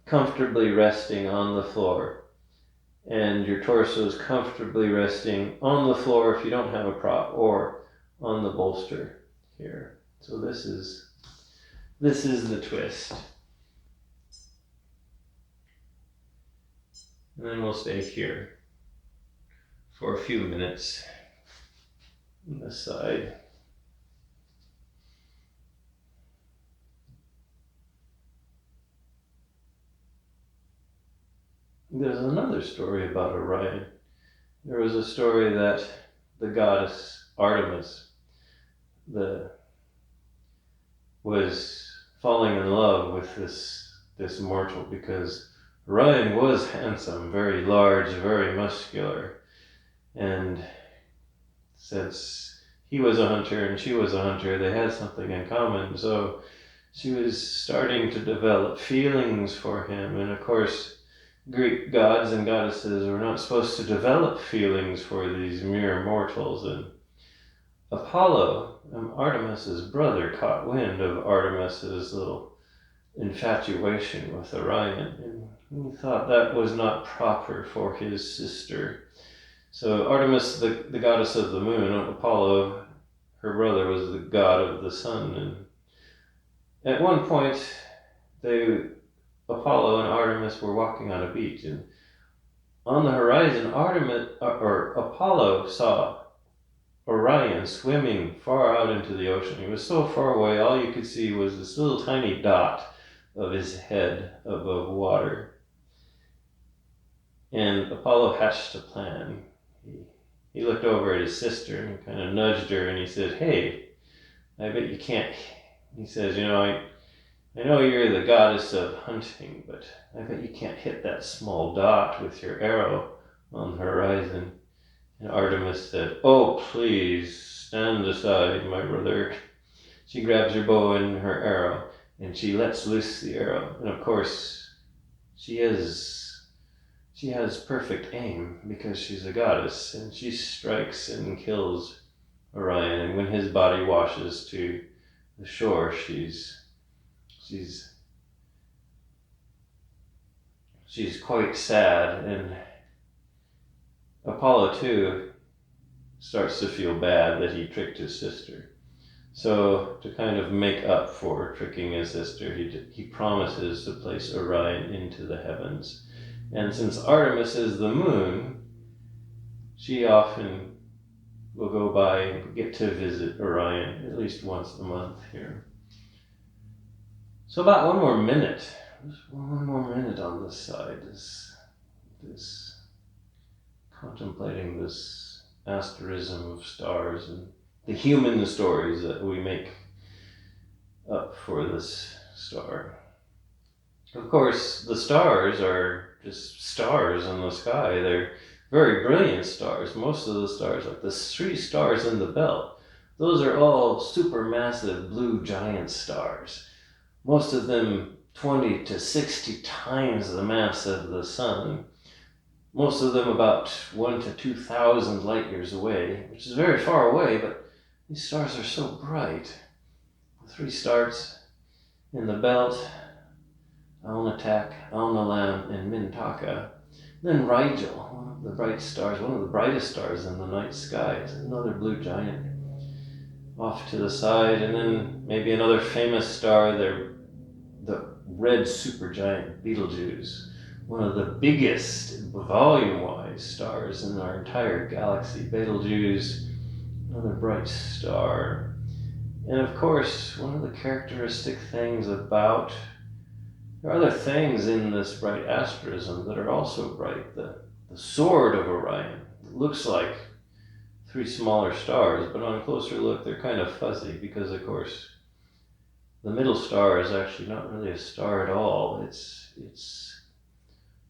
comfortably resting on the floor, and your torso is comfortably resting on the floor if you don't have a prop, or on the bolster here. So this is the twist. And then we'll stay here for a few minutes on this side. There's another story about Orion. There was a story that the goddess Artemis was falling in love with this mortal, because Orion was handsome, very large, very muscular, and since he was a hunter and she was a hunter, they had something in common. So she was starting to develop feelings for him, and of course Greek gods and goddesses were not supposed to develop feelings for these mere mortals, and Apollo, Artemis's brother, caught wind of Artemis's little infatuation with Orion, and he thought that was not proper for his sister. So Artemis, the goddess of the moon, Apollo, her brother, was the god of the sun, and at one point Apollo and Artemis were walking on a beach, and on the horizon, Apollo saw Orion swimming far out into the ocean. He was so far away, all you could see was this little tiny dot of his head above water. And Apollo hatched a plan. He looked over at his sister and kind of nudged her, and he said, "Hey, I bet you can't." He says, I know you're the goddess of hunting, but I bet you can't hit that small dot with your arrow on the horizon." And Artemis said, "Oh, please, stand aside, my brother." She grabs her bow and her arrow, and she lets loose the arrow. And of course, she has perfect aim, because she's a goddess, and she strikes and kills Orion. And when his body washes to the shore, she's quite sad, and Apollo too starts to feel bad that he tricked his sister. So to kind of make up for tricking his sister, he promises to place Orion into the heavens. And since Artemis is the moon, she often will go by and get to visit Orion at least once a month here. So about one more minute on this side, this contemplating this asterism of stars and the human stories that we make up for this star. Of course, the stars are just stars in the sky. They're very brilliant stars. Most of the stars, like the 3 stars in the belt, those are all supermassive blue giant stars. Most of them 20 to 60 times the mass of the sun. Most of them about 1 to 2,000 light years away, which is very far away, but these stars are so bright. The 3 stars in the belt, Alnitak, Alnilam, and Mintaka. Then Rigel, one of the brightest stars in the night sky. It's another blue giant off to the side. And then maybe another famous star, the red supergiant Betelgeuse, one of the biggest volume-wise stars in our entire galaxy. Betelgeuse, another bright star. And of course, one of the characteristic things about, there are other things in this bright asterism that are also bright. The sword of Orion, it looks like 3 smaller stars, but on a closer look they're kind of fuzzy, because of course the middle star is actually not really a star at all. It's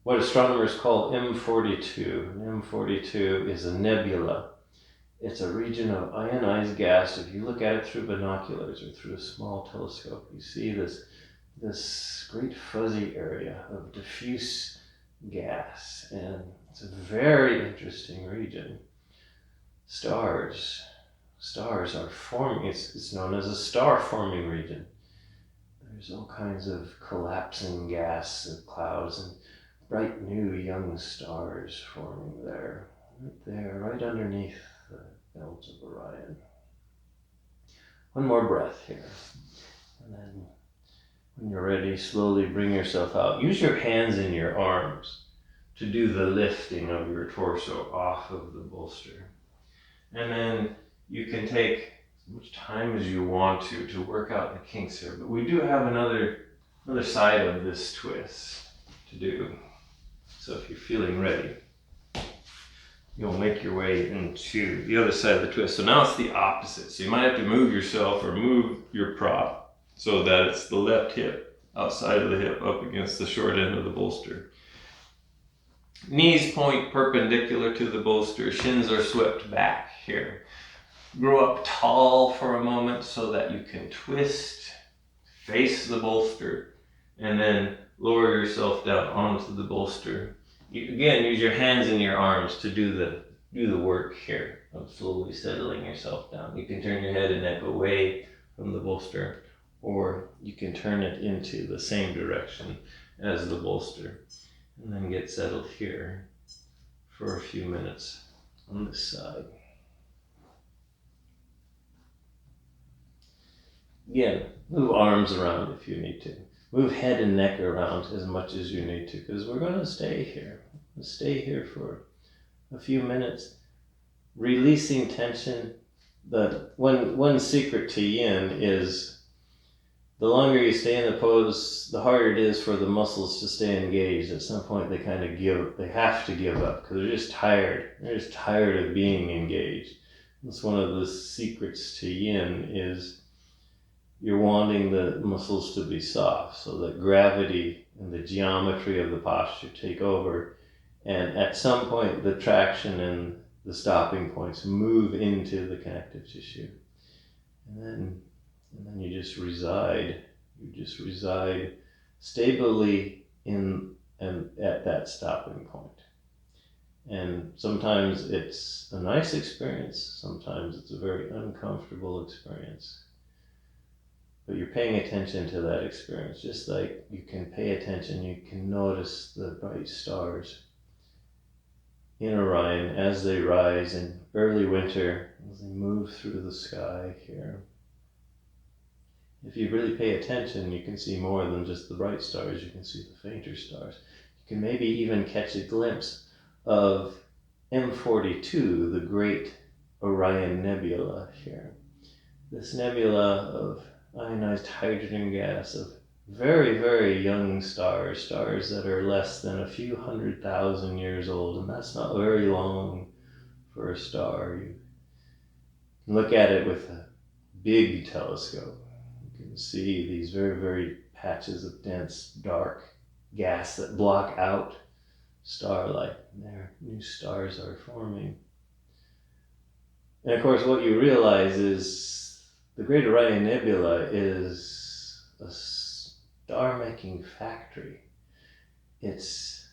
what astronomers call M42. And M42 is a nebula. It's a region of ionized gas. If you look at it through binoculars or through a small telescope, you see this great fuzzy area of diffuse gas, and it's a very interesting region. Stars are forming. It's known as a star-forming region. There's all kinds of collapsing gas and clouds and bright new young stars forming there, right underneath the belt of Orion. One more breath here, and then when you're ready, slowly bring yourself out. Use your hands and your arms to do the lifting of your torso off of the bolster. And then you can take as much time as you want to work out the kinks here. But we do have another side of this twist to do. So if you're feeling ready, you'll make your way into the other side of the twist. So now it's the opposite. So you might have to move yourself or move your prop so that it's the left hip outside of the hip up against the short end of the bolster. Knees point perpendicular to the bolster, shins are swept back here. Grow up tall for a moment so that you can twist, face the bolster, and then lower yourself down onto the bolster. You, again, use your hands and your arms to do the work here of slowly settling yourself down. You can turn your head and neck away from the bolster, or you can turn it into the same direction as the bolster, and then get settled here for a few minutes on this side. Again, move arms around if you need to. Move head and neck around as much as you need to, because we're going to stay here. We'll stay here for a few minutes, releasing tension. The one secret to yin is the longer you stay in the pose, the harder it is for the muscles to stay engaged. At some point they have to give up because they're just tired. They're just tired of being engaged. That's one of the secrets to yin is you're wanting the muscles to be soft so that gravity and the geometry of the posture take over. And at some point the traction and the stopping points move into the connective tissue. And then you just reside. You just reside stably at that stopping point. And sometimes it's a nice experience. Sometimes it's a very uncomfortable experience. But you're paying attention to that experience, just like you can pay attention, you can notice the bright stars in Orion as they rise in early winter, as they move through the sky here. If you really pay attention, you can see more than just the bright stars, you can see the fainter stars. You can maybe even catch a glimpse of M42, the great Orion Nebula here. This nebula of ionized hydrogen gas of very, very young stars that are less than a few 100,000 years old, and that's not very long for a star. You can look at it with a big telescope. You can see these very, very patches of dense, dark gas that block out starlight. There, new stars are forming. And of course, what you realize is the Great Orion Nebula is a star-making factory. It's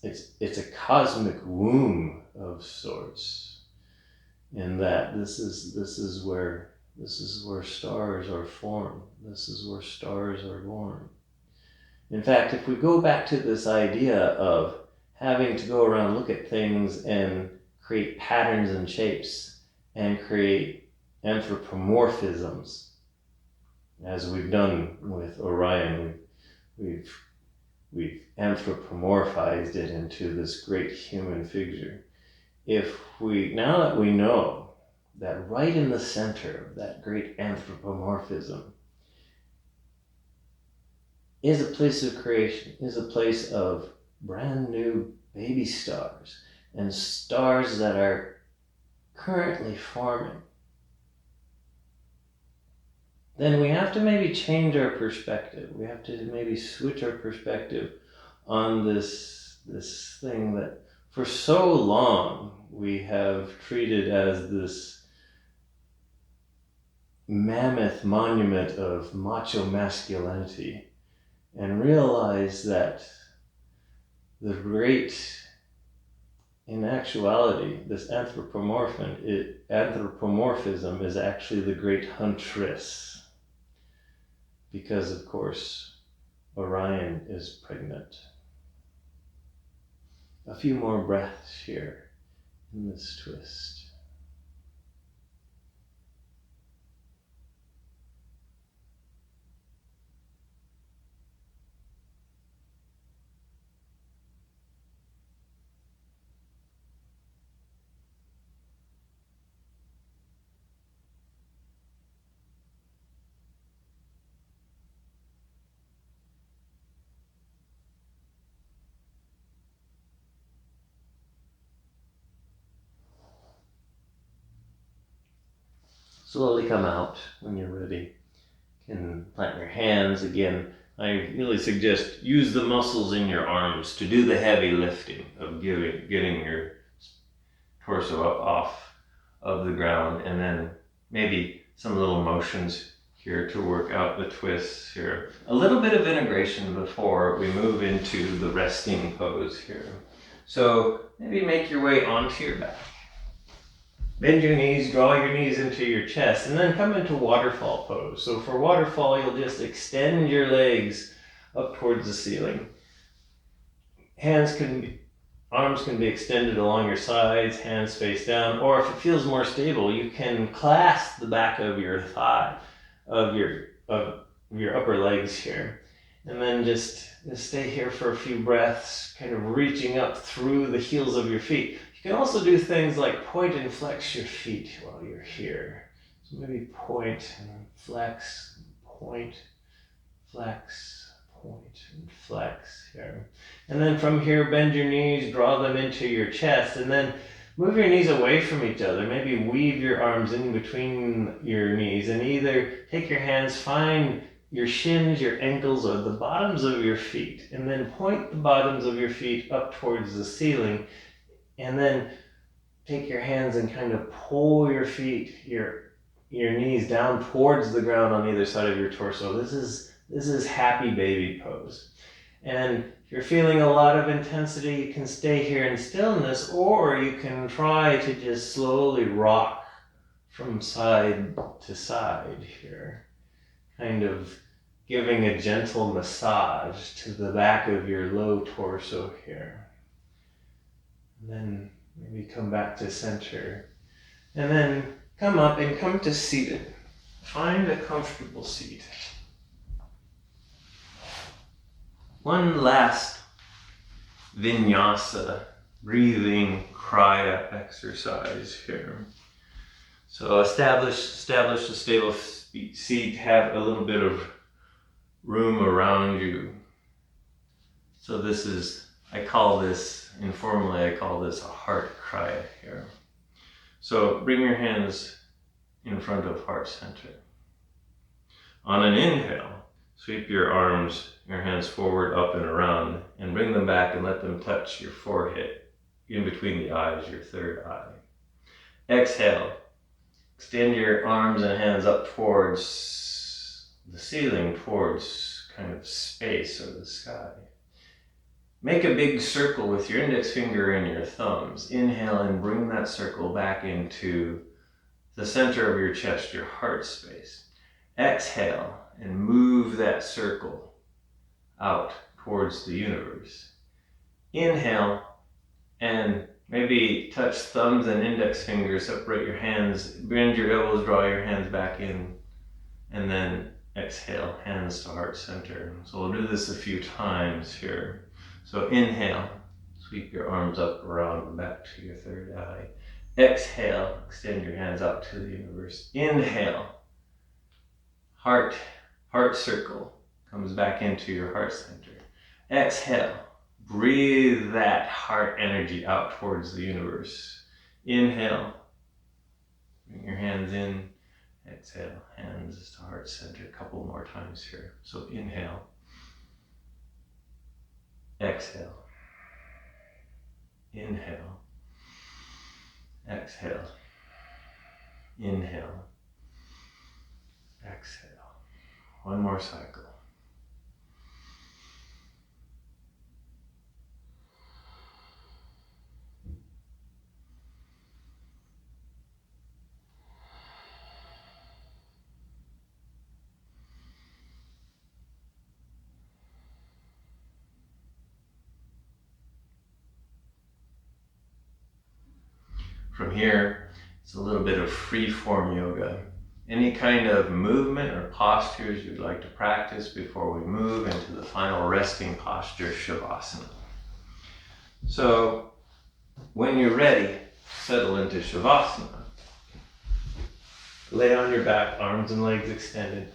a cosmic womb of sorts, in that this is where stars are formed. This is where stars are born. In fact, if we go back to this idea of having to go around, look at things and create patterns and shapes and create anthropomorphisms, as we've done with Orion, we've anthropomorphized it into this great human figure. Now that we know that right in the center of that great anthropomorphism is a place of creation, is a place of brand new baby stars and stars that are currently forming, then we have to maybe change our perspective. We have to maybe switch our perspective on this thing that for so long we have treated as this mammoth monument of macho masculinity, and realize that the great, in actuality, this anthropomorphism is actually the great huntress. Because, of course, Orion is pregnant. A few more breaths here in this twist. Slowly come out when you're ready. You can plant your hands again. I really suggest use the muscles in your arms to do the heavy lifting of getting your torso up off of the ground, and then maybe some little motions here to work out the twists here. A little bit of integration before we move into the resting pose here. So maybe make your way onto your back. Bend your knees, draw your knees into your chest, and then come into waterfall pose. So for waterfall, you'll just extend your legs up towards the ceiling. Arms can be extended along your sides, hands face down, or if it feels more stable, you can clasp the back of your thigh, of your upper legs here. And then just stay here for a few breaths, kind of reaching up through the heels of your feet. You can also do things like point and flex your feet while you're here. So maybe point and flex, point, flex, point, and flex here. And then from here, bend your knees, draw them into your chest, and then move your knees away from each other. Maybe weave your arms in between your knees and either take your hands, find your shins, your ankles, or the bottoms of your feet, and then point the bottoms of your feet up towards the ceiling, and then take your hands and kind of pull your feet, your knees down towards the ground on either side of your torso. This is happy baby pose. And if you're feeling a lot of intensity, you can stay here in stillness, or you can try to just slowly rock from side to side here, kind of giving a gentle massage to the back of your low torso here. And then maybe come back to center. And then come up and come to seated. Find a comfortable seat. One last vinyasa, breathing, kriya exercise here. So establish a stable seat, have a little bit of room around you. So informally I call this a heart kriya here. So bring your hands in front of heart center. On an inhale, sweep your hands forward, up and around, and bring them back and let them touch your forehead, in between the eyes, your third eye. Exhale, extend your arms and hands up towards the ceiling, towards kind of space or the sky. Make a big circle with your index finger and your thumbs. Inhale and bring that circle back into the center of your chest, your heart space. Exhale and move that circle out towards the universe. Inhale and maybe touch thumbs and index fingers, separate your hands, bend your elbows, draw your hands back in, and then exhale, hands to heart center. So we'll do this a few times here. So inhale, sweep your arms up, around, and back to your third eye. Exhale, extend your hands out to the universe. Inhale, heart circle comes back into your heart center. Exhale, breathe that heart energy out towards the universe. Inhale, bring your hands in. Exhale, hands to heart center. A couple more times here. So inhale, exhale, inhale, exhale, inhale, exhale. One more cycle. From here, it's a little bit of free form yoga. Any kind of movement or postures you'd like to practice before we move into the final resting posture, Shavasana. So, when you're ready, settle into Shavasana. Lay on your back, arms and legs extended.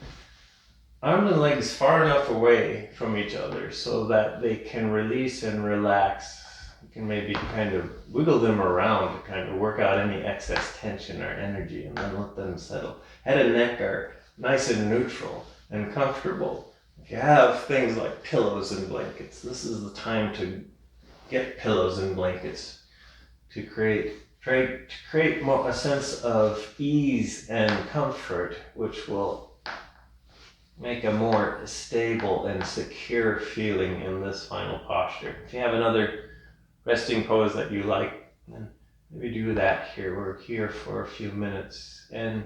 Arms and legs far enough away from each other so that they can release and relax. You can maybe kind of wiggle them around to kind of work out any excess tension or energy and then let them settle. Head and neck are nice and neutral and comfortable. If you have things like pillows and blankets, this is the time to get pillows and blankets to create more a sense of ease and comfort, which will make a more stable and secure feeling in this final posture. If you have another resting pose that you like, then maybe do that here. We're here for a few minutes and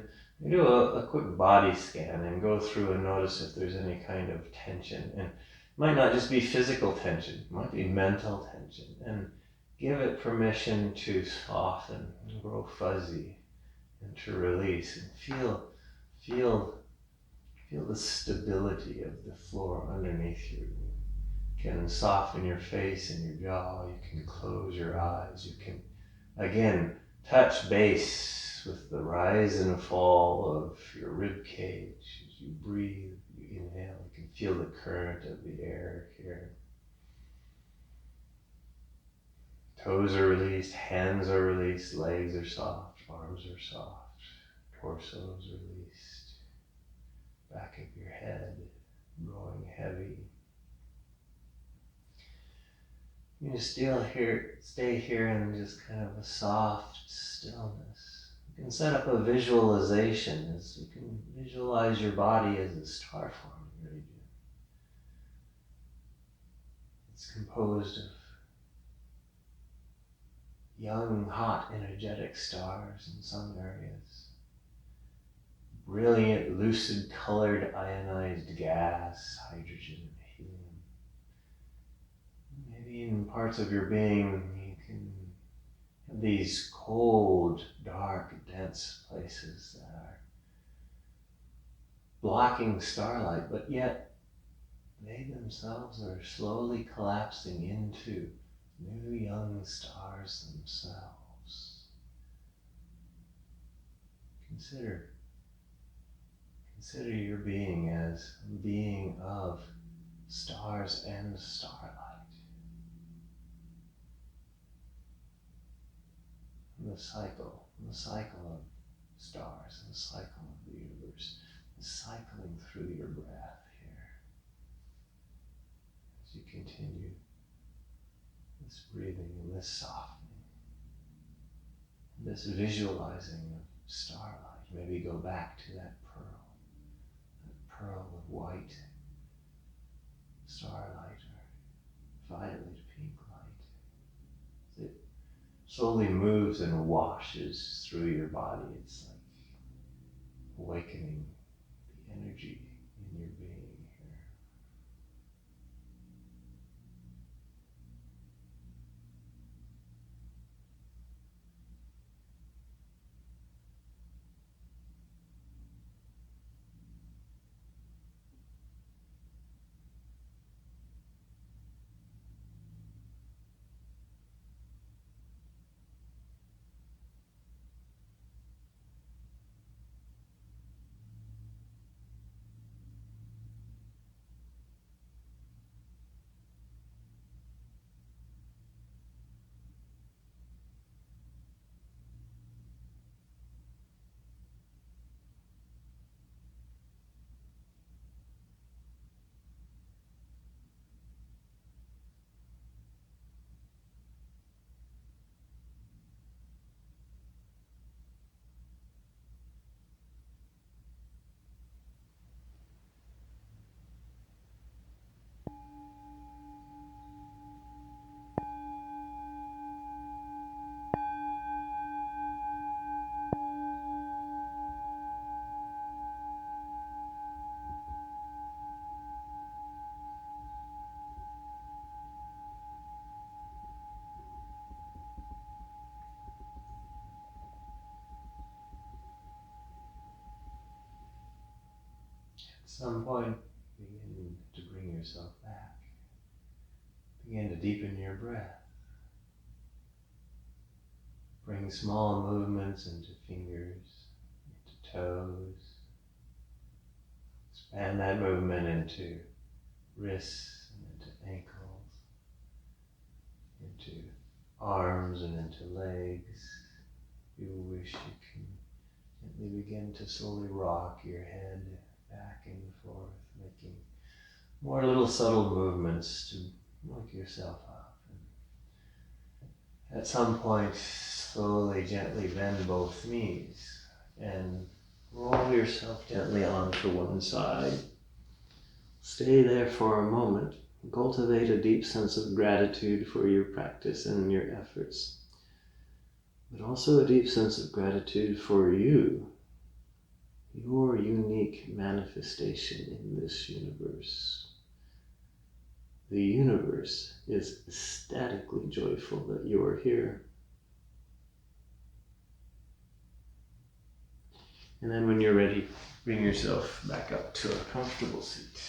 do a quick body scan and go through and notice if there's any kind of tension. And it might not just be physical tension, it might be mental tension. And give it permission to soften and grow fuzzy and to release and feel the stability of the floor underneath you. You can soften your face and your jaw. You can close your eyes. You can, again, touch base with the rise and fall of your rib cage. As you breathe, you inhale, you can feel the current of the air here. Toes are released, hands are released, legs are soft, arms are soft, torso is released. Back of your head growing heavy. You stay here in just kind of a soft stillness. You can set up a visualization as you can visualize your body as a star forming region. It's composed of young, hot, energetic stars in some areas. Brilliant, lucid, colored, ionized gas, hydrogen and helium. Maybe in parts of your being you can have these cold, dark, dense places that are blocking starlight, but yet they themselves are slowly collapsing into new young stars themselves. Consider your being as a being of stars and starlight. And the cycle of stars and the cycle of the universe is cycling through your breath here. As you continue this breathing and this softening, this visualizing of starlight. Maybe go back to that pearl of white starlight or violet pink light. As it slowly moves and washes through your body, it's like awakening the energy in your being here. some point, begin to bring yourself back. Begin to deepen your breath. Bring small movements into fingers, into toes. Expand that movement into wrists and into ankles, into arms and into legs. If you wish, you can gently begin to slowly rock your head back and forth, making more little subtle movements to wake yourself up. And at some point, slowly, gently bend both knees and roll yourself gently onto one side. Stay there for a moment. Cultivate a deep sense of gratitude for your practice and your efforts, but also a deep sense of gratitude for you, your unique manifestation in this universe. The universe is ecstatically joyful that you are here. And then when you're ready, bring yourself back up to a comfortable seat.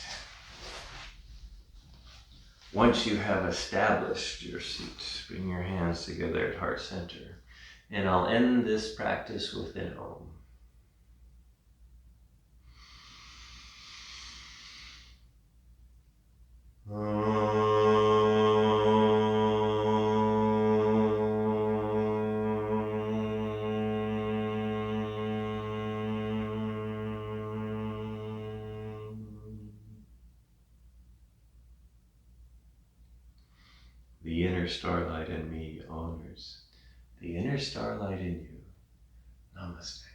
Once you have established your seat, bring your hands together at heart center. And I'll end this practice with an Om. The inner starlight in me honors the inner starlight in you. Namaste.